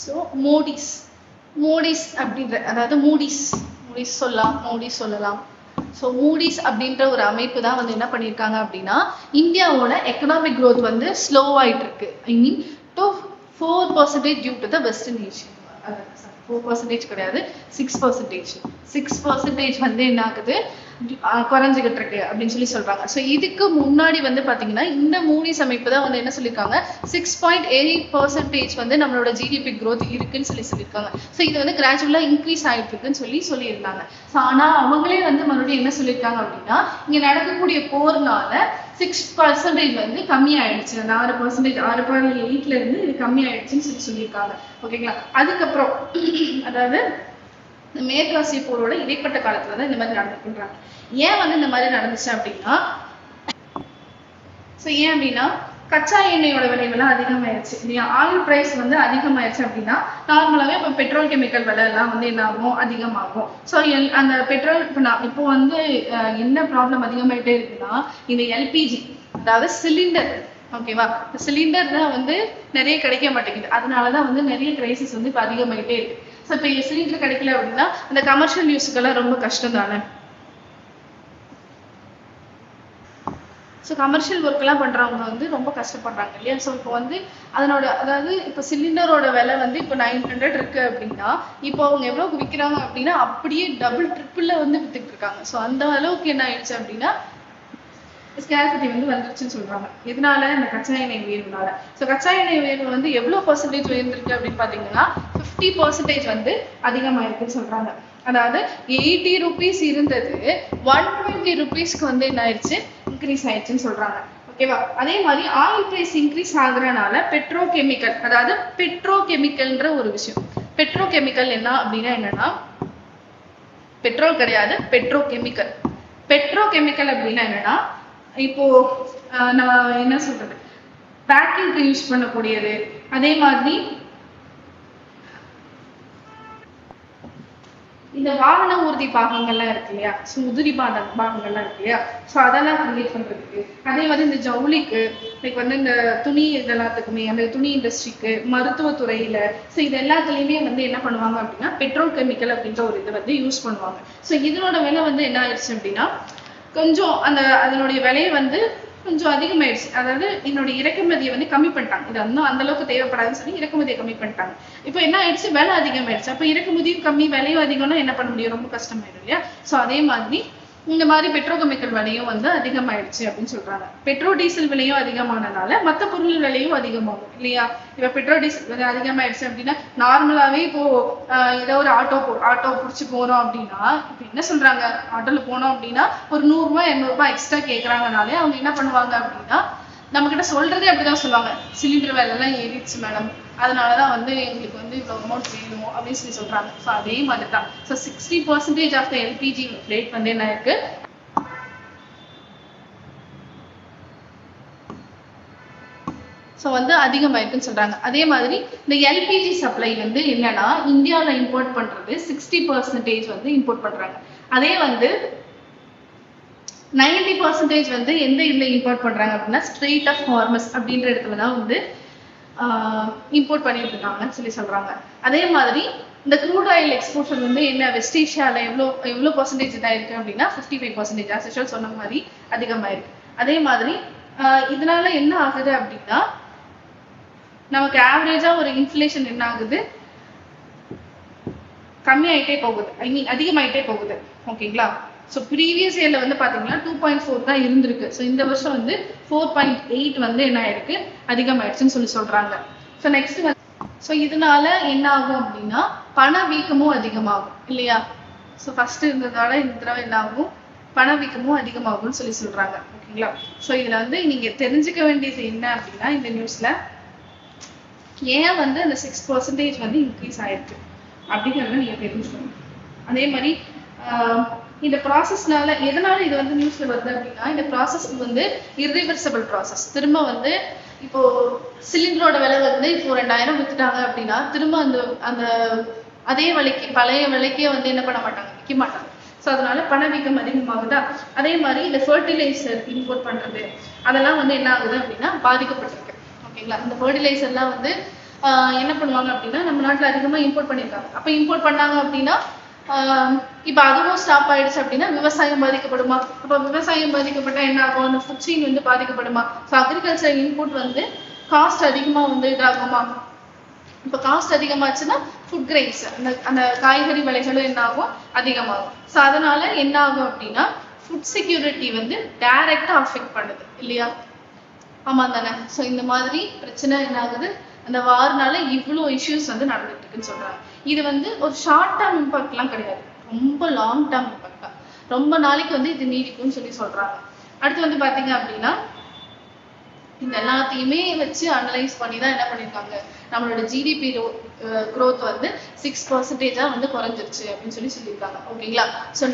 ஸோ மோடிஸ் அப்படின்ற, அதாவது மூடிஸ் சொல்லலாம். ஸோ மூடிஸ் அப்படின்ற ஒரு அமைப்பு தான் வந்து என்ன பண்ணியிருக்காங்க அப்படின்னா இந்தியாவோட எக்கனாமிக் க்ரோத் வந்து ஸ்லோ ஆயிட்டு இருக்கு. I mean 4% due to the western Asian. 4% கிடையாது, 6% வந்து என்ன ஆகுது, குறைஞ்சிக்கிட்டு இருக்கு அப்படின்னு சொல்றாங்க. ஸோ இதுக்கு முன்னாடி வந்து பாத்தீங்கன்னா இந்த மூடிஸ் அமைப்பு தான் வந்து என்ன சொல்லியிருக்காங்க, 6.8% வந்து நம்மளோட ஜிடிபி growth இருக்குன்னு சொல்லியிருக்காங்க. ஸோ இது வந்து கிராஜுவலா இன்க்ரீஸ் ஆயிட்டு இருக்குன்னு சொல்லியிருந்தாங்க. ஸோ ஆனா அவங்களே வந்து மறுபடியும் என்ன சொல்லியிருக்காங்க அப்படின்னா, இங்க நடக்கக்கூடிய போர்னால 6% வந்து கம்மி ஆயிடுச்சு, அந்த 6%, 6.8ல இருந்து இது கம்மி ஆயிடுச்சுன்னு சொல்லியிருக்காங்க. ஓகேங்களா. அதுக்கப்புறம் அதாவது மேற்காசிய போரோட இடைப்பட்ட காலத்துல தான் இந்த மாதிரி நடந்துக்குன்றாங்க. ஏன் வந்து இந்த மாதிரி நடந்துச்சு அப்படின்னா, ஏன் அப்படின்னா கச்சா எண்ணெயோட விலைவெல்லாம் அதிகமாயிருச்சு இல்லையா. ஆயில் பிரைஸ் வந்து அதிகமாயிருச்சு அப்படின்னா நார்மலாவே இப்போ பெட்ரோல் கெமிக்கல் விலை எல்லாம் வந்து என்ன ஆகும், அதிகமாகும். ஸோ அந்த பெட்ரோல் இப்போ வந்து என்ன ப்ராப்ளம் அதிகமாயிட்டே இருக்குன்னா, இந்த எல்பிஜி அதாவது சிலிண்டர், ஓகேவா, சிலிண்டர் தான் வந்து நிறைய கிடைக்க மாட்டேங்குது. அதனாலதான் வந்து நிறைய கிரைசிஸ் வந்து இப்போ அதிகமாயிட்டே இருக்கு. ஸோ இப்போ சிலிண்டர் கிடைக்கல அப்படின்னா அந்த கமர்ஷியல் யூஸுக்கெல்லாம் ரொம்ப கஷ்டம் தானே. ஸோ கமர்ஷியல் ஒர்க் எல்லாம் பண்றவங்க வந்து ரொம்ப கஷ்டப்படுறாங்க இல்லையா. ஸோ இப்போ வந்து அதனோட அதாவது இப்போ சிலிண்டரோட விலை வந்து இப்போ 900 இருக்கு அப்படின்னா, இப்போ அவங்க எவ்வளவுக்கு விற்கிறாங்க அப்படின்னா அப்படியே டபுள் ட்ரிபிள்ல வந்து வித்துட்டு இருக்காங்க. ஸோ அந்த அளவுக்கு என்ன ஆயிடுச்சு அப்படின்னா ஸ்கேர்சிட்டி வந்து வந்துருச்சுன்னு சொல்றாங்க. இதனால இந்த கச்சா எண்ணெய் உயர்வுனால. ஸோ கச்சா எண்ணெய் உயர்வு வந்து எவ்வளவு பர்சன்டேஜ் உயர்ந்திருக்கு அப்படின்னு பாத்தீங்கன்னா 50% வந்து அதிகமாயிருக்குன்னு சொல்றாங்க. அதாவது 80 rupees இருந்தது 120 rupeesக்கு வந்து என்ன ஆயிடுச்சு, இன்க்ரீஸ் ஆயிடுச்சுன்னு சொல்றாங்க. ஓகேவா. அதே மாதிரி ஆயில் பிரைஸ் இன்க்ரீஸ் ஆகுறதுனால பெட்ரோகெமிக்கல், அதாவது பெட்ரோகெமிக்கல்ன்ற ஒரு விஷயம். பெட்ரோகெமிக்கல் என்ன அப்படின்னா என்னன்னா, பெட்ரோல் கிடையாது, பெட்ரோகெமிக்கல். பெட்ரோகெமிக்கல் அப்படின்னா என்னன்னா, இப்போ நான் என்ன சொல்றது, பேக்கிங்க்கு யூஸ் பண்ணக்கூடியது, அதே மாதிரி இந்த வாகன ஊர்தி பாகங்கள்லாம் இருக்கு இல்லையா, உதிரி பாகங்கள்லாம் இருக்கு இல்லையா, ஸோ அதெல்லாம் கிரியேட் பண்றதுக்கு, அதே மாதிரி இந்த ஜவுளிக்கு, லைக் வந்து இந்த துணி இதெல்லாத்துக்குமே, அந்த துணி இண்டஸ்ட்ரிக்கு, மருத்துவத்துறையில, ஸோ இது எல்லாத்துலயுமே வந்து என்ன பண்ணுவாங்க அப்படின்னா பெட்ரோல் கெமிக்கல் அப்படின்ற ஒரு இது வந்து யூஸ் பண்ணுவாங்க. ஸோ இதனோட விலை வந்து என்ன ஆயிடுச்சு அப்படின்னா கொஞ்சம் அதனுடைய விலையை வந்து கொஞ்சம் அதிகமாயிடுச்சு. அதாவது என்னுடைய இறக்குமதியை வந்து கம்மி பண்ணிட்டாங்க. இது வந்து அந்த அளவுக்கு தேவைப்படாதுன்னு சொல்லி இறக்குமதியை கம்மி பண்ணிட்டாங்க. இப்போ என்ன ஆயிடுச்சு, விலை அதிகமாயிடுச்சு. அப்ப இறக்குமதியும் கம்மி, விலையும் அதிகம்னா என்ன பண்ண முடியும், ரொம்ப கஷ்டமாயிடும் இல்லையா. ஸோ அதே மாதிரி இந்த மாதிரி பெட்ரோகெமிக்கல் விலையும் வந்து அதிகமாயிடுச்சு அப்படின்னு சொல்றாங்க. பெட்ரோல் டீசல் விலையும் அதிகமானனால மற்ற பொருள் விலையும் அதிகமாகும் இல்லையா. இப்ப பெட்ரோல் டீசல் விலை அதிகமாயிடுச்சு அப்படின்னா நார்மலாவே இப்போ ஏதோ ஒரு ஆட்டோ புடிச்சு போறோம் அப்படின்னா, இப்ப என்ன சொல்றாங்க, ஆட்டோல போனோம் அப்படின்னா ஒரு 100 ரூபாய் 200 ரூபாய் எக்ஸ்ட்ரா கேட்கறாங்கனாலே அவங்க என்ன பண்ணுவாங்க அப்படின்னா, நம்ம கிட்ட சொல்றதே அப்படிதான் சொல்லுவாங்க, சிலிண்டர் விலை எல்லாம் ஏறிடுச்சு மேடம், அதனாலதான் வந்து எங்களுக்கு வந்து இவ்வளவு அமௌண்ட் வேணும் அப்படின்னு சொல்றாங்க. ஸோ அதே மாதிரி தான். So 60% of the LPG rate வந்து என்ன இருக்கு, ஸோ வந்து அதிகமாயிருக்குன்னு சொல்றாங்க. அதே மாதிரி இந்த எல்பிஜி சப்ளை வந்து என்னன்னா, இந்தியாவில் இம்போர்ட் பண்றது 60% வந்து இம்போர்ட் பண்றாங்க. அதே வந்து 90% வந்து எந்த இதுல இம்போர்ட் பண்றாங்க அப்படின்னா ஸ்ட்ரெயிட் ஆஃப் ஹார்மஸ் அப்படின்ற இடத்துலதான் வந்து இம்போர்ட் பண்ணிட்டு இருக்காங்கன்னு சொல்றாங்க. அதே மாதிரி இந்த க்ரூட் ஆயில் எக்ஸ்போர்ட் வந்து என்ன, வெஸ்ட் ஏஷியால எவ்வளவு பர்சன்டேஜ் இதாயிருக்கு அப்படின்னா 55% ஆஸ் சொன்ன மாதிரி அதிகமாயிருக்கு. அதே மாதிரி இதனால என்ன ஆகுது அப்படின்னா, நமக்கு ஆவரேஜா ஒரு இன்ஃப்ளேஷன் என்ன ஆகுது, கம்மியாயிட்டே போகுது, ஐ மீன் அதிகமாயிட்டே போகுது. ஓகேங்களா. ஸோ ப்ரீவியஸ் இயர்ல வந்து பாத்தீங்கன்னா 2.4 தான் இருந்திருக்கு. ஸோ இந்த வருஷம் வந்து 4.8 வந்து என்ன ஆயிருக்கு, அதிகமாயிடுச்சுன்னு சொல்றாங்க. ஸோ நெக்ஸ்ட் ஸோ இதனால என்ன ஆகும் அப்படின்னா பணவீக்கமும் அதிகமாகும் இல்லையா. ஸோ ஃபர்ஸ்ட் இருந்ததால இந்த தடவை என்ன ஆகும், பணவீக்கமும் அதிகமாகும்னு சொல்றாங்க. ஓகேங்களா. ஸோ இதுல வந்து நீங்க தெரிஞ்சுக்க வேண்டியது என்ன அப்படின்னா, இந்த நியூஸ்ல ஏன் வந்து அந்த 6% வந்து இன்க்ரீஸ் ஆயிருக்கு அப்படிங்கிறத நீங்க தெரிஞ்சுக்கணும். அதே மாதிரி இந்த ப்ராசஸ்னால எதனால இது வந்து நியூஸ்ல வருது அப்படின்னா, இந்த ப்ராசஸ் வந்து இர்ரிவர்சிபிள் ப்ராசஸ். திரும்ப வந்து இப்போ சிலிண்டரோட விலை வந்து இப்போ 2000 வித்துட்டாங்க அப்படின்னா திரும்ப அந்த அதே விலைக்கு பழைய விலைக்கே வந்து என்ன பண்ண மாட்டாங்க, விற்க மாட்டாங்க. ஸோ அதனால பணவீக்கம் அதிகமாகுதா. அதே மாதிரி இந்த ஃபர்டிலைசர் இம்போர்ட் பண்றது அதெல்லாம் வந்து என்ன ஆகுது அப்படின்னா பாதிக்கப்பட்டிருக்கு. ஓகேங்களா. இந்த ஃபர்டிலைசர்லாம் வந்து என்ன பண்ணுவாங்க அப்படின்னா நம்ம நாட்டில் அதிகமாக இம்போர்ட் பண்ணியிருக்காங்க. அப்போ இம்போர்ட் பண்ணாங்க அப்படின்னா இப்ப அதுவும் ஸ்டாப் ஆயிடுச்சு அப்படின்னா விவசாயம் பாதிக்கப்படுமா. அப்ப விவசாயம் பாதிக்கப்பட்டா என்ன ஆகும், அந்த ஃபுட் செயின் வந்து பாதிக்கப்படுமா. ஸோ அக்ரிகல்ச்சர் இன்புட் வந்து காஸ்ட் அதிகமா வந்து இதாகுமா. இப்ப காஸ்ட் அதிகமாச்சுன்னா ஃபுட் கிரெயின்ஸ் அந்த காய்கறி விலைகளும் என்ன ஆகும், அதிகமாகும். ஸோ அதனால என்ன ஆகும் அப்படின்னா ஃபுட் செக்யூரிட்டி வந்து டைரக்டா அஃபெக்ட் பண்ணுது இல்லையா? ஆமா தானே? ஸோ இந்த மாதிரி பிரச்சனை என்ன ஆகுது, அந்த வார்னால இவ்வளோ இஷ்யூஸ் வந்து நடந்துட்டு இருக்குன்னு சொல்றாங்க. இது வந்து ஒரு ஷார்ட் டேர்ம் இம்பாக்ட்லாம் கிடையாது, ரொம்ப லாங் டேர்ம் இம்பாக்ட் தான். ரொம்ப நாளைக்கு வந்து இது நீடிக்கும்னு சொல்றாங்க. அடுத்து வந்து பாத்தீங்க அப்படின்னா இந்த எல்லாத்தையுமே வச்சு அனலைஸ் பண்ணி தான் என்ன பண்ணிருக்காங்க, நம்மளோட ஜிடிபி growth வந்து 6% வந்து குறைஞ்சிருச்சு அப்படின்னு சொல்லியிருக்காங்க. ஓகேங்களா? ஸோ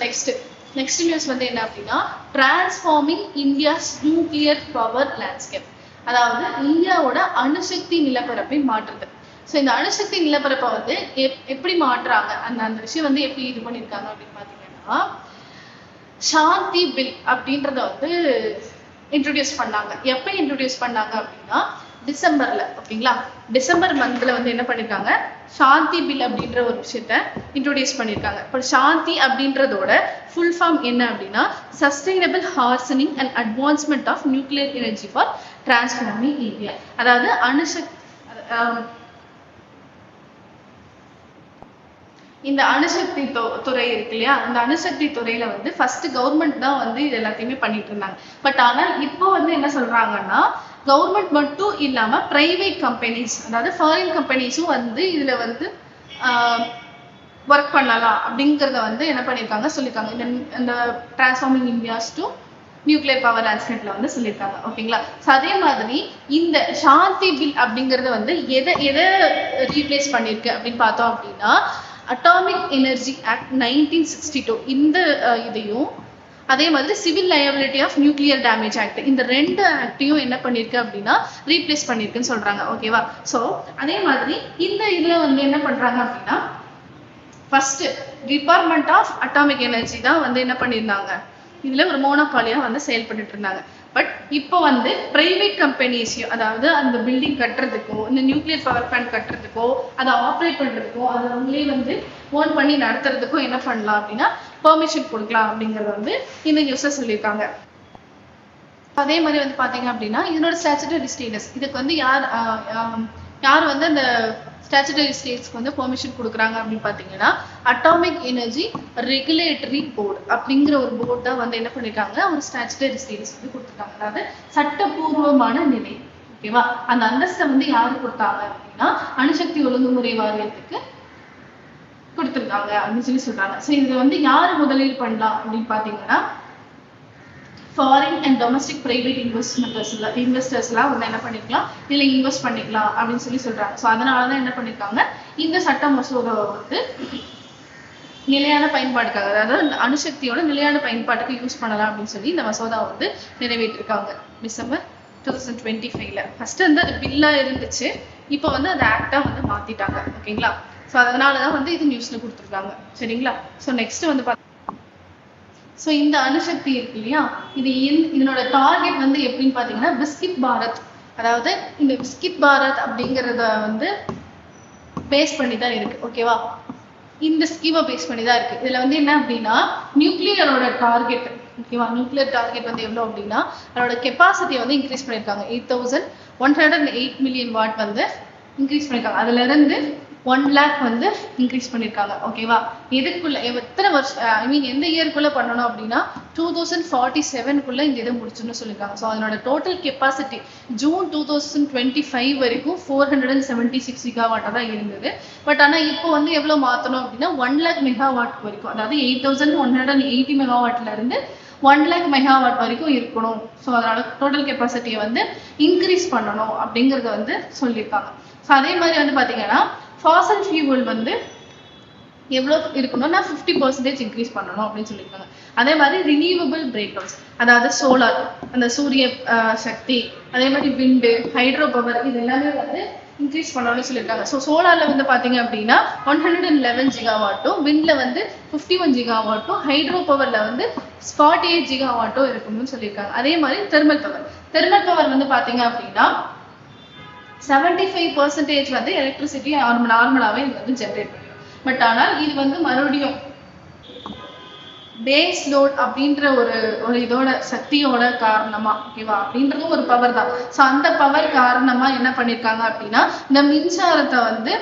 நெக்ஸ்ட் நியூஸ் வந்து என்ன அப்படின்னா, transforming India's nuclear power landscape. அதாவது இந்தியாவோட அணுசக்தி நிலப்பரப்பை மாற்றுது. ஸோ இந்த அணுசக்தி நிலப்பரப்பை வந்து எப்படி மாற்றுறாங்க, அந்த விஷயம் வந்து எப்படி இது பண்ணியிருக்காங்க அப்படின்னு பாத்தீங்கன்னா, சாந்தி பில் அப்படின்றத வந்து இன்ட்ரோடியூஸ் பண்ணாங்க. எப்ப இன்ட்ரோடியூஸ் பண்ணாங்க அப்படின்னா டிசம்பர்ல. ஓகேங்களா? டிசம்பர் மந்த்ல வந்து என்ன பண்ணிருக்காங்க, சாந்தி பில் அப்படின்ற ஒரு விஷயத்த இன்ட்ரோடியூஸ் பண்ணிருக்காங்க. இப்போ சாந்தி அப்படின்றதோட ஃபுல் ஃபார்ம் என்ன அப்படின்னா, sustainable harnessing and advancement of nuclear energy for transforming India. அதாவது இந்த அணுசக்தி துறை இருக்கு இல்லையா, அந்த அணுசக்தி துறையில வந்து ஃபர்ஸ்ட் கவர்மெண்ட் தான் வந்து இது எல்லாத்தையுமே பண்ணிட்டு இருந்தாங்க. பட் ஆனால் இப்போ வந்து என்ன சொல்றாங்கன்னா, கவர்மெண்ட் மட்டும் இல்லாம பிரைவேட் கம்பெனிஸ், அதாவது ஃபாரின் கம்பெனிஸும் வந்து இதுல வந்து ஒர்க் பண்ணலாம் அப்படிங்கறத வந்து என்ன பண்ணிருக்காங்க சொல்லியிருக்காங்க. இந்த transforming India's to nuclear power லேண்ட்ஸ்கேப்ல வந்து சொல்லியிருக்காங்க. ஓகேங்களா? அதே மாதிரி இந்த சாந்தி பில் அப்படிங்கறது வந்து எதை ரீப்ளேஸ் பண்ணிருக்கு அப்படின்னு பார்த்தோம் அப்படின்னா, அட்டாமிக் எனர்ஜி ஆக்ட் 1962 இந்த இதையும், அதே மாதிரி civil liability of nuclear damage act, இந்த 2 ஆக்டையும் என்ன பண்ணிருக்கு அப்படின்னா ரீப்ளேஸ் பண்ணிருக்குன்னு சொல்றாங்க. ஓகேவா? ஸோ அதே மாதிரி இந்த இதுல வந்து என்ன பண்றாங்க அப்படின்னா, first department of atomic energy தான் வந்து என்ன பண்ணியிருந்தாங்க, இதுல ஒரு மோனோபாலியா வந்து செயல்பட்டு இருந்தாங்க. பட் இப்போ வந்து பிரைவேட் கம்பெனிஸையும், அதாவது அந்த பில்டிங் கட்டுறதுக்கோ, இந்த நியூக்ளியர் பவர் பிளான்ட் கட்டுறதுக்கோ, அதை ஆப்ரேட் பண்றதுக்கோ, அதை அவங்களே வந்து ஓன் பண்ணி நடத்துறதுக்கோ என்ன பண்ணலாம் அப்படின்னா பெர்மிஷன் கொடுக்கலாம் அப்படிங்கறது வந்து இந்த நியூஸ்ல சொல்லியிருக்காங்க. அதே மாதிரி வந்து பாத்தீங்க அப்படின்னா இதனோட ஸ்டாச்சுட்டரி ஸ்டேட்டஸ், இதுக்கு வந்து யார் வந்து அந்த ஸ்டாச்சுட்டரி ஸ்டேட்ஸ்க்கு வந்து பெர்மிஷன் கொடுக்குறாங்க அப்படின்னு பாத்தீங்கன்னா, அட்டாமிக் எனர்ஜி ரெகுலேட்டரி போர்டு அப்படிங்கிற ஒரு போர்டு தான் வந்து என்ன பண்ணிருக்காங்க, ஒரு ஸ்டாச்சுட்டரி ஸ்டேட்டஸ் வந்து கொடுத்துருக்காங்க. அதாவது சட்டப்பூர்வமான நிலை. ஓகேவா? அந்த அந்தஸ்தை வந்து யாரு கொடுத்தாங்க அப்படின்னா அணுசக்தி ஒழுங்குமுறை வாரியத்துக்கு கொடுத்துருக்காங்க அப்படின்னு சொல்றாங்க. ஸோ இதுல வந்து யாரு முதலீடு பண்ணலாம் அப்படின்னு பாத்தீங்கன்னா, ஃபாரின் அண்ட் டொமஸ்டிக் பிரைவேட் இன்வெஸ்டர்ஸ்லாம் வந்து என்ன பண்ணிக்கலாம், இதுல இன்வெஸ்ட் பண்ணிக்கலாம் அப்படின்னு சொல்றாங்க. ஸோ அதனாலதான் என்ன பண்ணிருக்காங்க, இந்த சட்ட மசோதாவை வந்து நிலையான பயன்பாட்டுக்காக, அதாவது அணுசக்தியோட நிலையான பயன்பாட்டுக்கு யூஸ் பண்ணலாம் அப்படின்னு சொல்லி இந்த மசோதாவை வந்து நிறைவேற்றிருக்காங்க டிசம்பர் 2025ல. ஃபர்ஸ்ட் வந்து அது பில்லா இருந்துச்சு, இப்போ வந்து அந்த ஆக்டா வந்து மாத்திட்டாங்க. ஓகேங்களா? ஸோ அதனாலதான் வந்து இது நியூஸ்ல கொடுத்துருக்காங்க. சரிங்களா? ஸோ நெக்ஸ்ட் வந்து ஸோ இந்த அணுசக்தி இருக்கு இல்லையா, இதனோட டார்கெட் வந்து எப்படின்னு பாத்தீங்கன்னா விஸ்கித் பாரத். அதாவது இந்த விஸ்கித் பாரத் அப்படிங்கறத வந்து பேஸ் பண்ணி தான் இருக்கு. ஓகேவா? இந்த ஸ்கீமை பேஸ் பண்ணி தான் இருக்கு. இதுல வந்து என்ன அப்படின்னா, நியூக்ளியரோட டார்கெட், ஓகேவா, நியூக்ளியர் டார்கெட் வந்து எவ்வளவு அப்படின்னா, அதோட கெப்பாசிட்டியை வந்து இன்க்ரீஸ் பண்ணிருக்காங்க. 8108 மில்லியன் வாட் வந்து இன்க்ரீஸ் பண்ணிருக்காங்க. அதுல இருந்து 1 lakh வந்து இன்க்ரீஸ் பண்ணிருக்காங்க. ஓகேவா? எதுக்குள்ள எத்தனை வருஷம், எந்த இயர்க்குள்ள பண்ணணும் அப்படின்னா 2047க்குள்ள இந்த இதை முடிச்சுன்னு சொல்லியிருக்காங்க. ஸோ அதனோட டோட்டல் கெப்பாசிட்டி ஜூன் 2025 வரைக்கும் 476 கிகாவாட்டா தான் இருந்தது. பட் ஆனா இப்போ வந்து எவ்வளவு மாத்தணும் அப்படின்னா 1 lakh மெகாவாட் வரைக்கும், அதாவது 8180 மெகாவாட்ல இருந்து 1 lakh மெகாவாட் வரைக்கும் இருக்கணும். ஸோ அதனால டோட்டல் கெப்பாசிட்டியை வந்து இன்க்ரீஸ் பண்ணணும் அப்படிங்கறத வந்து சொல்லியிருக்காங்க. ஸோ அதே மாதிரி வந்து பாத்தீங்கன்னா ஃபாசல் ஃபியூவல் வந்து எவ்வளவு இருக்கணும்னா 50% இன்க்ரீஸ் பண்ணணும் அப்படின்னு சொல்லியிருக்காங்க. அதே மாதிரி ரினியூவபிள் பிரேக்அவுட்ஸ், அதாவது சோலார், அந்த சூரிய சக்தி, அதே மாதிரி விண்டு, ஹைட்ரோ பவர், இது எல்லாமே வந்து இன்க்ரீஸ் பண்ணணும்னு சொல்லியிருக்காங்க. ஸோ சோலார்ல வந்து பாத்தீங்க அப்படின்னா 111 ஜிகாவாட்டும், விண்ட்ல வந்து 51 ஜிகாவாட்டும், ஹைட்ரோ பவர்ல வந்து 48 ஜிகாவாட்டும் இருக்கணும்னு சொல்லியிருக்காங்க. அதே மாதிரி தெர்மல் பவர் வந்து பாத்தீங்க அப்படின்னா 75% வந்து எலக்ட்ரிசிட்டி நார்மலாவே இது வந்து ஜென்ரேட் பண்ணும். பட் ஆனால் இது வந்து மறுபடியும் பேஸ் லோட் அப்படின்ற ஒரு இதோட சக்தியோட காரணமா, ஓகேவா, அப்படின்றதும் ஒரு பவர் தான். ஸோ அந்த பவர் காரணமா என்ன பண்ணிருக்காங்க அப்படின்னா, இந்த மின்சாரத்தை வந்து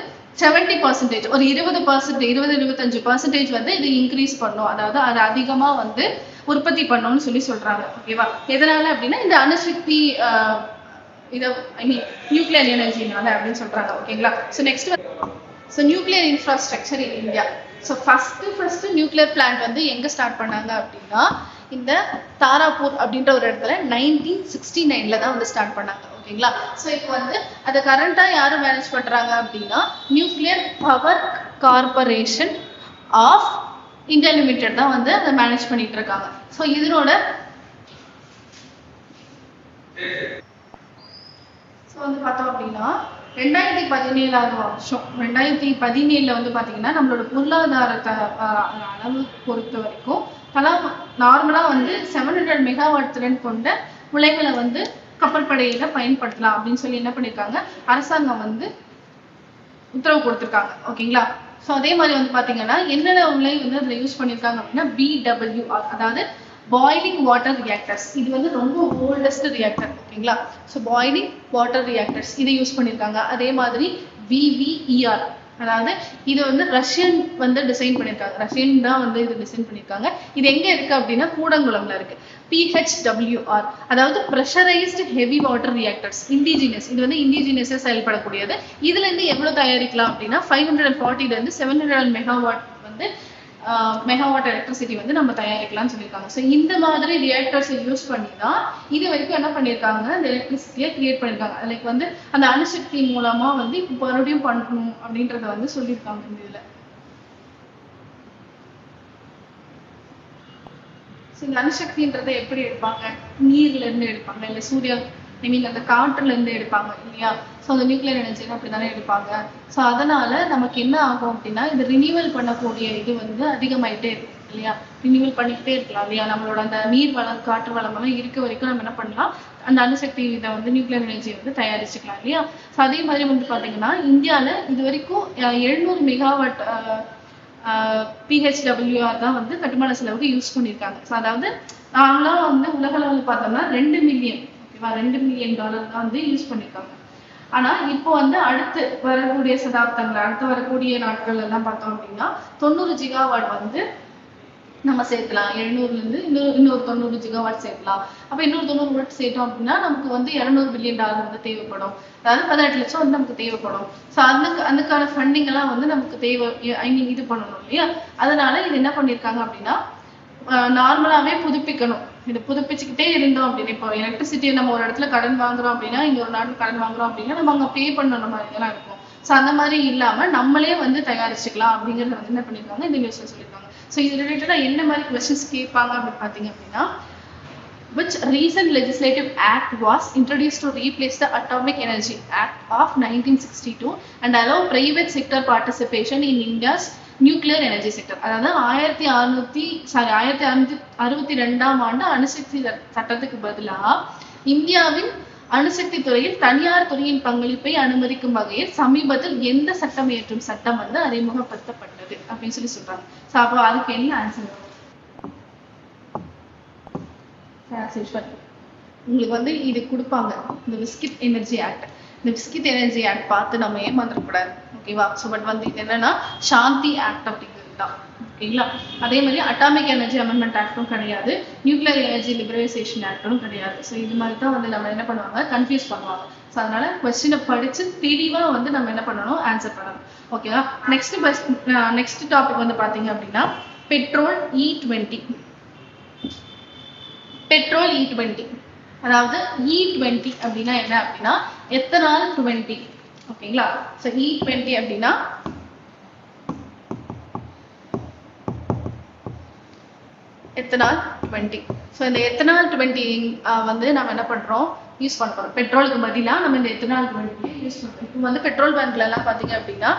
70%, ஒரு 20%, 20-25% வந்து இது இன்க்ரீஸ் பண்ணும். அதாவது அது அதிகமா வந்து உற்பத்தி பண்ணணும்னு சொல்றாங்க. ஓகேவா? எதனால அப்படின்னா இந்த அணுசக்தி இதை ஐ மீன் நியூக்ளியர் எனர்ஜினால அப்படின்னு சொல்றாங்க. ஓகேங்களா? So next nuclear infrastructure in India. So first nuclear plant வந்து எங்க ஸ்டார்ட் பண்ணாங்க அப்படின்னா இந்த தாராப்பூர் அப்படின்ற ஒரு இடத்துல 1969 தான் வந்து ஸ்டார்ட் பண்ணாங்க. ஓகேங்களா? ஸோ இப்போ வந்து அதை கரண்டா யாரும் மேனேஜ் பண்றாங்க அப்படின்னா nuclear power corporation of India limited தான் வந்து அதை மேனேஜ் பண்ணிட்டு இருக்காங்க. ஸோ இதனோட வந்து பார்த்தோம் அப்படின்னா 2017 வருஷம் 2017 வந்து பாத்தீங்கன்னா நம்மளோட பொருளாதாரத்தை அளவு பொறுத்த வரைக்கும் நார்மலா வந்து 700 மெகாவாட் திறன் கொண்ட உலைகளை வந்து கப்பல் படையில பயன்படுத்தலாம் அப்படின்னு சொல்லி என்ன பண்ணிருக்காங்க, அரசாங்கம் வந்து உத்தரவு கொடுத்திருக்காங்க. ஓகேங்களா? ஸோ அதே மாதிரி வந்து பாத்தீங்கன்னா என்னென்ன உலை வந்து அதுல யூஸ் பண்ணிருக்காங்க அப்படின்னா BWR, அதாவது பாய்லிங் வாட்டர் ரியாக்டர்ஸ். இது வந்து ரொம்ப ஓல்டஸ்ட் ரியாக்டர். ஓகேங்களா? ஸோ பாய்லிங் வாட்டர் ரியாக்டர்ஸ் இதை யூஸ் பண்ணியிருக்காங்க. அதே மாதிரி VVER, அதாவது இது வந்து ரஷ்யன் வந்து டிசைன் பண்ணியிருக்காங்க. ரஷ்யன் தான் வந்து இது டிசைன் பண்ணியிருக்காங்க. இது எங்க இருக்கு அப்படின்னா கூடங்குளம்ல இருக்கு. PHWR, அதாவது pressurised heavy water reactors, indigenous. இது வந்து இண்டிஜினியஸா செயல்படக்கூடியது. இதுல இருந்து எவ்வளவு தயாரிக்கலாம் அப்படின்னா 540 ல இருந்து 700 மெகாவாட் வந்து மெகாவாட் எலக்ட்ரிசிட்டி வந்து நம்ம தயாரிக்கலாம்னு சொல்லியிருக்காங்க. ஸோ இந்த மாதிரி ரியாக்டர்ஸ் யூஸ் பண்ணி தான் இது வரைக்கும் என்ன பண்ணியிருக்காங்க, அந்த எலக்ட்ரிசிட்டியை கிரியேட் பண்ணியிருக்காங்க. லைக் வந்து அந்த அணுசக்தி மூலமா வந்து இப்போ மறுபடியும் பண்ணணும் அப்படின்றத வந்து சொல்லியிருக்காங்க. இந்த இதுல இந்த அணுசக்தின்றதை எப்படி எடுப்பாங்க, நீர்ல இருந்து எடுப்பாங்க, இல்லை சூரிய ஐ மீன் அந்த காற்றுல இருந்து எடுப்பாங்க இல்லையா? ஸோ அந்த நியூக்ளியர் எனர்ஜி அப்படித்தானே எடுப்பாங்க. ஸோ அதனால நமக்கு என்ன ஆகும் அப்படின்னா இந்த ரினியூவல் பண்ணக்கூடிய இது வந்து அதிகமாயிட்டே இருக்கும் இல்லையா? ரினியூவல் பண்ணிக்கிட்டே இருக்கலாம் இல்லையா? நம்மளோட அந்த நீர் வளம் காற்று வளம் எல்லாம் இருக்க வரைக்கும் நம்ம என்ன பண்ணலாம், அந்த அணுசக்தி இதை வந்து நியூக்ளியர் எனர்ஜியை வந்து தயாரிச்சுக்கலாம் இல்லையா? ஸோ அதே மாதிரி வந்து பாத்தீங்கன்னா இந்தியால இது வரைக்கும் 700 மெகாவாட் PHWR தான் வந்து கட்டுமான செலவுக்கு யூஸ் பண்ணியிருக்காங்க. ஸோ அதாவது நாங்களாம் வந்து உலக அளவில் பார்த்தோம்னா 2 மில்லியன் $2 மில்லியன் தான் வந்து யூஸ் பண்ணிருக்காங்க. ஆனா இப்போ வந்து அடுத்து வரக்கூடிய சதாப்தங்கள், அடுத்து வரக்கூடிய நாட்கள் எல்லாம் பார்த்தோம் அப்படின்னா 90 ஜிகாவாட் வந்து நம்ம சேர்க்கலாம். 700ல இருந்து இன்னொரு 90 ஜிகாவாட் சேர்க்கலாம். அப்ப இன்னொரு 90 வாட் சேர்த்தோம் அப்படின்னா நமக்கு வந்து $200 பில்லியன் வந்து தேவைப்படும். அதாவது 18 லட்சம் வந்து நமக்கு தேவைப்படும். ஸோ அதுக்கான ஃபண்டிங் எல்லாம் வந்து நமக்கு தேவை, ஐ மீன் இது பண்ணணும் இல்லையா? அதனால இது என்ன பண்ணிருக்காங்க அப்படின்னா நார்மலாவே புதுப்பிக்கணும். இதை புதுப்பிச்சுக்கிட்டே இருந்தோம் அப்படின்னு இப்போ எலக்ட்ரிசிட்டியை நம்ம ஒரு இடத்துல கடன் வாங்குறோம் அப்படின்னா, இங்க ஒரு நாட்டுல கடன் வாங்குறோம் அப்படின்னா நம்ம அங்க பே பண்ணணும் மாதிரி இதெல்லாம் இருக்கும். ஸோ அந்த மாதிரி இல்லாம நம்மளே வந்து தயாரிச்சுக்கலாம் அப்படிங்கறத வந்து என்ன பண்ணிருக்காங்க, இந்த நியூஸ்ல சொல்லியிருக்காங்க. ஸோ இது ரிலேட்டடா என்ன மாதிரி கொஸ்டின்ஸ் கேட்பாங்க அப்படின்னு பாத்தீங்க அப்படின்னா, which recent legislative act was introduced to replace the Atomic Energy Act of 1962 and allow private sector participation in India's nuclear energy sector. அதாவது 1662ஆம் ஆண்டு அணுசக்தி சட்டத்துக்கு பதிலா இந்தியாவின் அணுசக்தி துறையில் தனியார் துறையின் பங்களிப்பை அனுமதிக்கும் வகையில் சமீபத்தில் எந்த சட்டம் இயற்றும் சட்டம் வந்து அறிமுகப்படுத்தப்பட்டது அப்படின்னு சொல்றாங்க. ஸோ அப்போ அதுக்கு என்ன ஆன்சர் வரும்? உங்களுக்கு வந்து இது கொடுப்பாங்க, இந்த பிஸ்கிட் எனர்ஜி ஆக்ட். இந்த பிஸ்கிட் எனர்ஜி ஆக்ட் பார்த்து நம்ம ஏமாந்துடக்கூடாது. ஓகேவா? ஸோ பட் வந்து இது என்னன்னா சாந்தி ஆக்ட் அப்படிங்கிறது தான். ஓகேங்களா? அதே மாதிரி அட்டாமிக் எனர்ஜி அமெண்ட்மெண்ட் ஆக்டும் கிடையாது, நியூக்ளியர் எனர்ஜி லிபரலைசேஷன் ஆக்டும் கிடையாது. ஸோ இது மாதிரி தான் வந்து நம்ம என்ன பண்ணுவாங்க, கன்ஃபியூஸ் பண்ணுவாங்க. ஸோ அதனால கொஸ்டினை படிச்சு தெளிவா வந்து நம்ம என்ன பண்ணணும், ஆன்சர் பண்ணணும். ஓகேவா? நெக்ஸ்ட் டாபிக் வந்து பாத்தீங்க அப்படின்னா பெட்ரோல் E20. பெட்ரோல் E20, அதாவது E20 அப்படின்னா என்ன அப்படின்னா எத்தனால் 20. ஓகேங்களா? சோ E20 அப்படின்னா எத்தனால் 20. ஸோ இந்த எத்தனால் 20 வந்து நம்ம என்ன பண்றோம், யூஸ் பண்றோம். பெட்ரோலுக்கு பதிலா நம்ம இந்த எத்தனால் 20 யூஸ் பண்றோம். இப்போ வந்து பெட்ரோல் பங்க்ல எல்லாம் பாத்தீங்க அப்படின்னா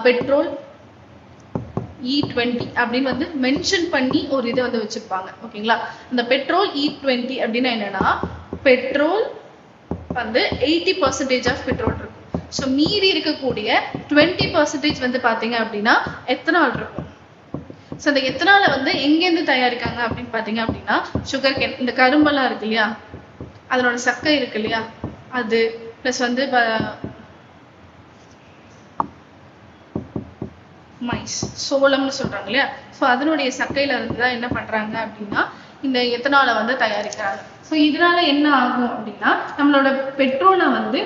பெட்ரோல் E20 அப்படின்னு வந்து மென்ஷன் பண்ணி ஒரு இதை வந்து வச்சிருப்பாங்க. ஓகேங்களா? இந்த பெட்ரோல் E20 அப்படின்னா என்னன்னா பெட்ரோல் வந்து 80% ஆஃப் பெட்ரோல் இருக்கும். ஸோ மீதி இருக்கக்கூடிய 20% வந்து பாத்தீங்க அப்படின்னா எத்தனால் இருக்கும். ஸோ இந்த எத்தனாலை வந்து எங்கேருந்து தயாரிக்காங்க அப்படின்னு பாத்தீங்க அப்படின்னா சுகர் கேன், இந்த கரும்பெல்லாம் இருக்கு இல்லையா, அதனோட சக்கை இருக்கு இல்லையா, அது பிளஸ் வந்து மைஸ், சோளம்னு சொல்றாங்க இல்லையா, ஸோ அதனுடைய சக்கையில இருந்து தான் என்ன பண்றாங்க அப்படின்னா இந்த எத்தனாலை வந்து தயாரிக்கிறாங்க. ஸோ இதனால என்ன ஆகும் அப்படின்னா நம்மளோட பெட்ரோலை வந்து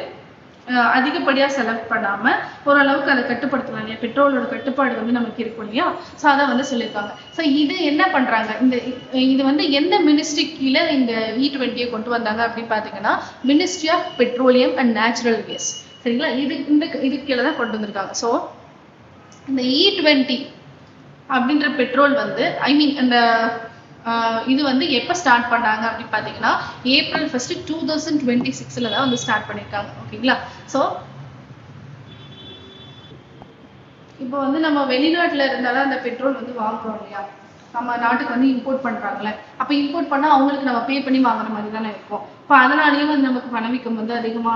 அதிகப்படியா செலவு பண்ணாம ஓரளவுக்கு அதை கட்டுப்படுத்தலாம் இல்லையா. பெட்ரோலோட கட்டுப்பாடு வந்து நமக்கு இருக்கும் இல்லையா. ஸோ அதை வந்து சொல்லியிருக்காங்க. ஸோ இது என்ன பண்றாங்க, இது வந்து எந்த மினிஸ்ட்ரி கீழே இந்த E20 கொண்டு வந்தாங்க அப்படின்னு பாத்தீங்கன்னா ministry of petroleum and natural gas. சரிங்களா, இது கீழே தான் கொண்டு வந்திருக்காங்க. ஸோ இந்த E20 அப்படின்ற பெட்ரோல் வந்து அந்த இது வந்து எப்போ ஸ்டார்ட் பண்ணாங்க அப்படின்னு பார்த்தீங்கன்னா April 1, 2026 தான் வந்து ஸ்டார்ட் பண்ணியிருக்காங்க. ஓகேங்களா. ஸோ இப்போ வந்து நம்ம வெளிநாட்டுல இருந்தாலும் அந்த பெட்ரோல் வந்து வாங்குறோம் இல்லையா. நம்ம நாட்டுக்கு வந்து இம்போர்ட் பண்றாங்கல்ல, அப்போ இம்போர்ட் பண்ணா அவங்களுக்கு நம்ம பே பண்ணி வாங்குற மாதிரி தானே இருக்கும். இப்போ அதனாலயும் வந்து நமக்கு பணவீக்கம் வந்து அதிகமா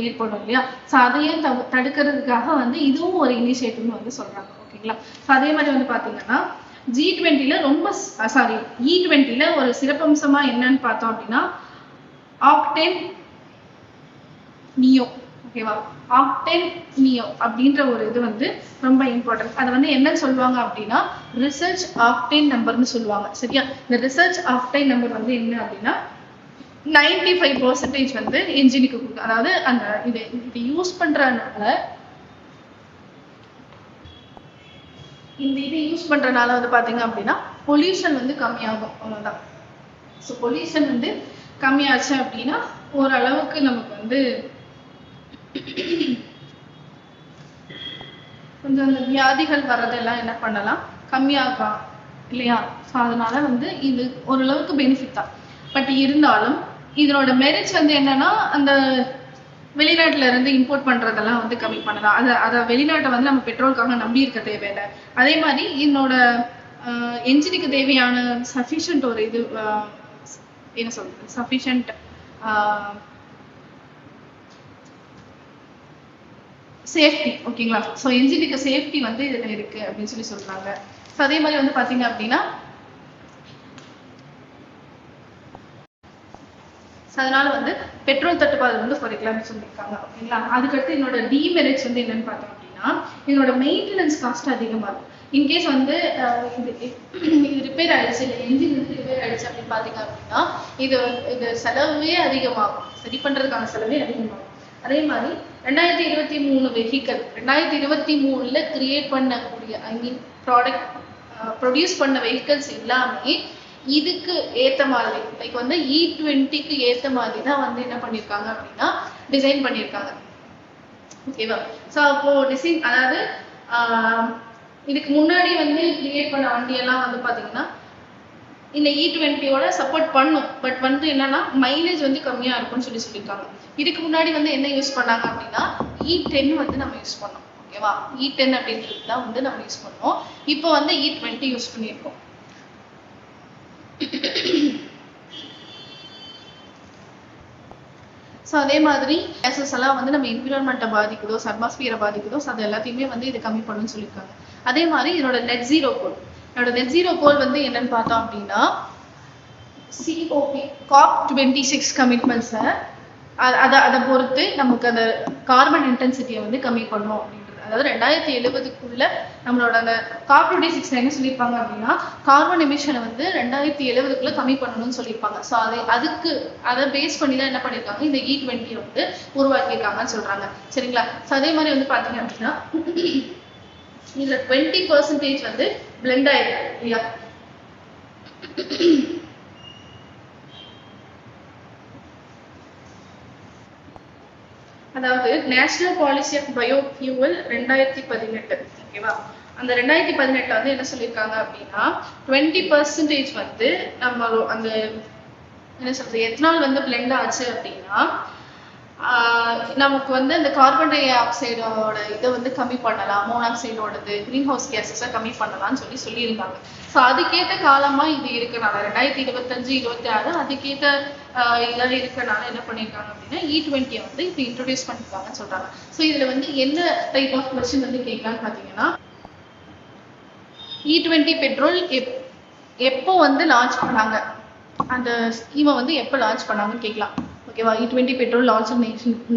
ஏற்படும் இல்லையா. ஸோ அதையும் தடுக்கிறதுக்காக வந்து இதுவும் ஒரு இனிஷியேட்டிவ்னு வந்து சொல்றாங்க. ஓகேங்களா. ஸோ அதே மாதிரி வந்து பாத்தீங்கன்னா E20 ஒரு சிறப்பம்சமா என்னன்னு பார்த்தோம் அப்படின்னா ஆக்டேன் நியோ. ஓகேவா, ஆக்டேன் நியோ அப்படின்ற ஒரு இது வந்து ரொம்ப இம்பார்ட்டன்ட். அதை வந்து என்ன சொல்லுவாங்க அப்படின்னா ரிசர்ச் ஆக்டேன் நம்பர்னு சொல்லுவாங்க. சரியா, இந்த ரிசர்ச் ஆக்டேன் நம்பர் வந்து என்ன அப்படின்னா 95% வந்து என்ஜினுக்கு கொடுக்கும். அதாவது அந்த இது யூஸ் பண்றதுனால வந்து பாத்தீங்க அப்படின்னா பொல்யூஷன் வந்து கம்மியாகும். அவ்வளவுதான். ஸோ பொல்யூஷன் வந்து கம்மியாச்சு அப்படின்னா ஓரளவுக்கு நமக்கு வந்து கொஞ்சம் அந்த வியாதிகள் வர்றதெல்லாம் என்ன பண்ணலாம், கம்மியாகலாம் இல்லையா. ஸோ அதனால வந்து இது ஓரளவுக்கு பெனிஃபிட் தான். பட் இருந்தாலும் இதனோட மெரிட்ஸ் வந்து என்னன்னா அந்த வெளிநாட்டுல இருந்து இம்போர்ட் பண்றதெல்லாம் வந்து கம்மி பண்ணலாம். அதை வெளிநாட்டை வந்து நம்ம பெட்ரோலுக்காக நம்பி இருக்க தேவையில்லை. அதே மாதிரி என்னோட என்ஜினுக்கு தேவையான சஃபிஷியன்ட் ஒரு இது என்ன சொல்றது சஃபிஷியன்ட் சேஃப்டி. ஓகேங்களா. ஸோ என்ஜினுக்கு சேஃப்டி வந்து இதுல இருக்கு அப்படின்னு சொல்லி சொல்றாங்க. ஸோ அதே மாதிரி வந்து பாத்தீங்க அப்படின்னா அதனால வந்து பெட்ரோல் தட்டுப்பாடு வந்து குறைக்கலாம்னு சொல்லியிருக்காங்க. ஓகேங்களா. அதுக்கடுத்து என்னோட டிமெரிட்ஸ் வந்து என்னன்னு பார்த்தோம் அப்படின்னா என்னோட மெயின்டெனன்ஸ் காஸ்ட் அதிகமா இருக்கும். இன்கேஸ் வந்து இது ரிப்பேர் ஆயிடுச்சு, இல்லை என்ஜின் வந்து ரிப்பேர் ஆயிடுச்சு அப்படின்னு பாத்தீங்க அப்படின்னா இது செலவே அதிகமாகும். சரி பண்றதுக்கான செலவே அதிகமாகும். அதே மாதிரி 2023 வெஹிக்கல் 2023 கிரியேட் பண்ணக்கூடிய ப்ராடக்ட் ப்ரொடியூஸ் பண்ண வெஹிக்கல்ஸ் எல்லாமே இதுக்கு ஏத்த மாதிரி லைக் வந்து E20க்கு ஏத்த மாதிரி தான் வந்து என்ன பண்ணிருக்காங்க அப்படின்னா டிசைன் பண்ணிருக்காங்க. ஓகேவா. ஸோ அப்போ டிசைன் அதாவது இதுக்கு முன்னாடி வந்து கிரியேட் பண்ண வண்டி எல்லாம் வந்து பாத்தீங்கன்னா இந்த E20யோட சப்போர்ட் பண்ணும். பட் வந்து என்னன்னா மைலேஜ் வந்து கம்மியா இருக்கும்னு சொல்லியிருக்காங்க. இதுக்கு முன்னாடி வந்து என்ன யூஸ் பண்ணாங்க அப்படின்னா E10 வந்து நம்ம யூஸ் பண்ணோம். ஓகேவா. E10 அப்படின்றது தான் வந்து நம்ம யூஸ் பண்ணோம். இப்போ வந்து E20 யூஸ் பண்ணியிருக்கோம். ஸோ அதே மாதிரி கேசஸ் எல்லாம் வந்து நம்ம என்விரான்மெண்ட்டை பாதிக்குதோ அட்மாஸ்பியரை பாதிக்குதோ அது எல்லாத்தையுமே வந்து இது கம்மி பண்ணுன்னு சொல்லியிருக்காங்க. அதே மாதிரி இதோட நெட் ஜீரோ கோல் வந்து என்னன்னு பார்த்தோம் அப்படின்னா COP26 கமிட்மெண்ட்ஸை அதை பொறுத்து நமக்கு அந்த கார்பன் இன்டென்சிட்டியை வந்து கம்மி பண்ணும் அப்படின்றது. அதாவது 2070க்குள்ள நம்மளோட அந்த COP26 என்ன சொல்லியிருப்பாங்க அப்படின்னா கார்பன் எமிஷனை வந்து 2070க்குள்ள கம்மி பண்ணணும்னு சொல்லியிருப்பாங்க. ஸோ அதை பேஸ் பண்ணி தான் என்ன பண்ணியிருக்காங்க இந்த E20 வந்து உருவாக்கியிருக்காங்கன்னு சொல்றாங்க. சரிங்களா. ஸோ அதே மாதிரி வந்து பாத்தீங்க அப்படின்னா இதுல 20% வந்து பிளெண்ட் ஆயிருக்கு இல்லையா. அதாவது நேஷனல் பாலிசி ஆஃப் பயோஃபியூவல் 2018. ஓகேவா. அந்த 2018 வந்து என்ன சொல்லியிருக்காங்க அப்படின்னா 20% வந்து நம்ம அந்த என்ன சொல்றது எத்தனால் வந்து பிளெண்ட் ஆச்சு அப்படின்னா நமக்கு வந்து அந்த கார்பன் டை ஆக்சைடோட இதை வந்து கம்மி பண்ணலாம், மோனாக்சைடோடது கிரீன் ஹவுஸ் கேசஸை கம்மி பண்ணலாம்னு சொல்லியிருந்தாங்க. ஸோ அதுக்கேற்ற காலமா இது இருக்கனால 2025, 26 அதுக்கேற்ற இதெல்லாம் இருக்கனால என்ன பண்ணியிருக்காங்க அப்படின்னா E20 வந்து இப்போ இன்ட்ரோடியூஸ் பண்ணிருக்காங்கன்னு சொல்றாங்க. ஸோ இதுல வந்து என்ன டைப் ஆஃப் கொஸ்டின் வந்து கேட்கலான்னு பாத்தீங்கன்னா E20 பெட்ரோல் எப்போ வந்து லான்ச் பண்ணாங்க, அந்த ஸ்கீமை வந்து எப்போ லான்ச் பண்ணாங்கன்னு கேட்கலாம். ஓகேவா. E20 பெட்ரோல் லான்ச்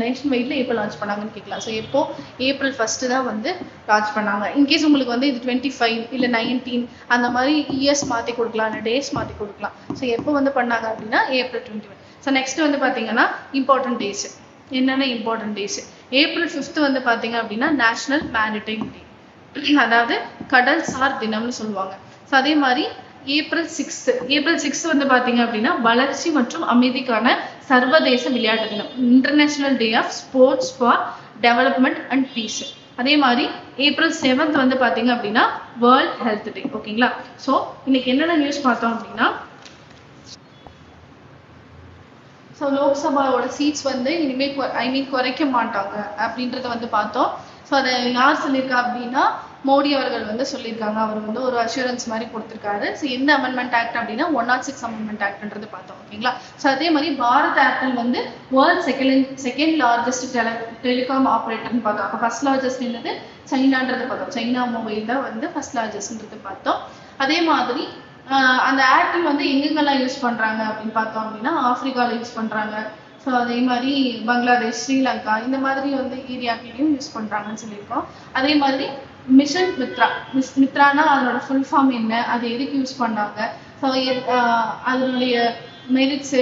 நேஷன் வைட்ல எப்போ லான்ச் பண்ணாங்கன்னு கேட்கலாம். ஸோ எப்போ April 1 தான் வந்து லான்ச் பண்ணாங்க. இன்கேஸ் உங்களுக்கு வந்து இது 25 இல்லை 19 அந்த மாதிரி இயர்ஸ் மாற்றி கொடுக்கலாம், இல்லை டேஸ் மாற்றி கொடுக்கலாம். ஸோ எப்போ வந்து பண்ணாங்க அப்படின்னா April 21. ஸோ நெக்ஸ்ட் வந்து பார்த்தீங்கன்னா இம்பார்ட்டன்ட் டேஸ். என்னென்ன இம்பார்ட்டன்ட் டேஸ்? April 5 வந்து பார்த்தீங்க அப்படின்னா நேஷனல் மேரிடைம் டே, அதாவது கடல்சார் தினம்னு சொல்லுவாங்க. ஸோ அதே மாதிரி April 6 வந்து பார்த்தீங்க அப்படின்னா வளர்ச்சி மற்றும் அமைதிக்கான சர்வதேச விளையாட்டு தினம், international day of sports for development and peace. அதே மாதிரி April 7 வந்து பார்த்தீங்க அப்படின்னா வேர்ல்ட் ஹெல்த் டே. ஓகேங்களா. ஸோ இன்னைக்கு என்னென்ன நியூஸ் பார்த்தோம் அப்படின்னா, ஸோ லோக்சபாவோட சீட்ஸ் வந்து இனிமேல் குறைக்க மாட்டாங்க அப்படின்றத வந்து பார்த்தோம். ஸோ அதை யார் சொல்லியிருக்கா அப்படின்னா மோடி அவர்கள் வந்து சொல்லியிருக்காங்க. அவர் வந்து ஒரு அஷூரன்ஸ் மாதிரி கொடுத்துருக்காரு. ஸோ எந்த அமெண்ட்மெண்ட் ஆக்ட் அப்படின்னா 106 அமெண்ட்மெண்ட் ஆக்ட்ன்றது பார்த்தோம். ஓகேங்களா. ஸோ அதே மாதிரி பாரத் ஏர்டெல் வந்து வேர்ல்ட் செகண்ட் லார்ஜஸ்ட் டெலிகாம் ஆப்ரேட்டர்னு பார்த்தோம். அப்போ ஃபர்ஸ்ட் லார்ஜஸ்ட் என்னது சைனான்றது பார்த்தோம். சைனா மொபைல் தான் வந்து ஃபர்ஸ்ட் லார்ஜஸ்ட்ன்றது பார்த்தோம். அதே மாதிரி அந்த ஏர்டெல் வந்து எங்கெங்கெல்லாம் யூஸ் பண்ணுறாங்க அப்படின்னு பார்த்தோம் அப்படின்னா ஆஃப்ரிக்காவில் யூஸ் பண்ணுறாங்க. ஸோ அதே மாதிரி பங்களாதேஷ், ஸ்ரீலங்கா இந்த மாதிரி வந்து ஏரியாக்களையும் யூஸ் பண்ணுறாங்கன்னு சொல்லியிருக்கோம். அதே மாதிரி மிஷன் மித்ரானா அதோட ஃபுல் ஃபார்ம் என்ன, அது எதுக்கு யூஸ் பண்ணாங்க, ஸோ அதனுடைய மெரிட்ஸ்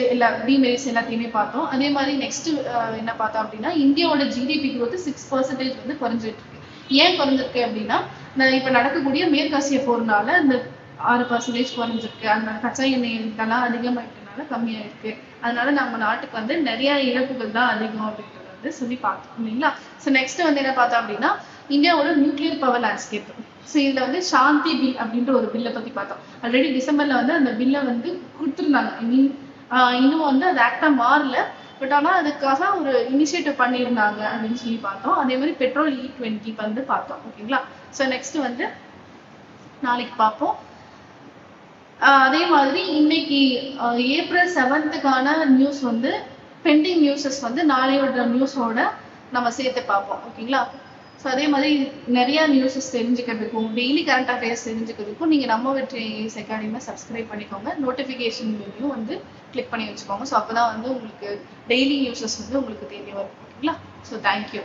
டிமெரிட்ஸ் எல்லாத்தையுமே பார்த்தோம். அதே மாதிரி நெக்ஸ்ட் என்ன பார்த்தோம் அப்படின்னா இந்தியாவோட ஜிடிபி growth 6% வந்து குறைஞ்சிட்டு இருக்கு. ஏன் குறைஞ்சிருக்கு அப்படின்னா இப்போ நடக்கக்கூடிய மேற்காசிய போர்னால அந்த 6% குறைஞ்சிருக்கு. அதனால கச்சா எண்ணெய் இதெல்லாம் அதிகமாயிட்டனால கம்மியாயிருக்கு. அதனால நம்ம நாட்டுக்கு வந்து நிறைய இழப்புகள் தான் அதிகம் அப்படின்றத வந்து சொல்லி பார்த்தோம் இல்லைங்களா. ஸோ நெக்ஸ்ட் வந்து என்ன பார்த்தோம் அப்படின்னா இந்தியாவோட நியூக்ளியர் பவர் லேண்ட்ஸ்கேப். ஸோ இதுல வந்து சாந்தி பில் அப்படின்ற ஒரு பில்லை பத்தி பார்த்தோம். ஆல்ரெடி டிசம்பர்ல வந்து அந்த பில்லை வந்து கொடுத்துருந்தாங்க. இன்னும் வந்து அது ஆக்டா மாறல, பட் ஆனால் அதுக்காக ஒரு இனிஷியேட்டிவ் பண்ணியிருந்தாங்க அப்படின்னு சொல்லி பார்த்தோம். அதே மாதிரி பெட்ரோல் E20 வந்து பார்த்தோம். ஓகேங்களா. ஸோ நெக்ஸ்ட் வந்து நாளைக்கு பார்ப்போம். அதே மாதிரி இன்னைக்கு April 7க்கான நியூஸ் வந்து பெண்டிங் நியூஸஸ் வந்து நாளையோட நியூஸோட நம்ம சேர்த்து பார்ப்போம். ஓகேங்களா. ஸோ அதே மாதிரி நிறைய நியூஸஸ் தெரிஞ்சுக்கிறதுக்கும் டெய்லி கரண்ட் அஃபேர்ஸ் தெரிஞ்சுக்கிறதுக்கும் நீங்கள் நம்ம வெற்றி அகாடமியை சப்ஸ்கிரைப் பண்ணிக்கோங்க. நோட்டிஃபிகேஷன் பெல்லையும் வந்து கிளிக் பண்ணி வச்சுக்கோங்க. ஸோ அப்போ தான் வந்து உங்களுக்கு டெய்லி நியூஸஸ் வந்து உங்களுக்கு தெரிய வரும். ஓகேங்களா. So thank you.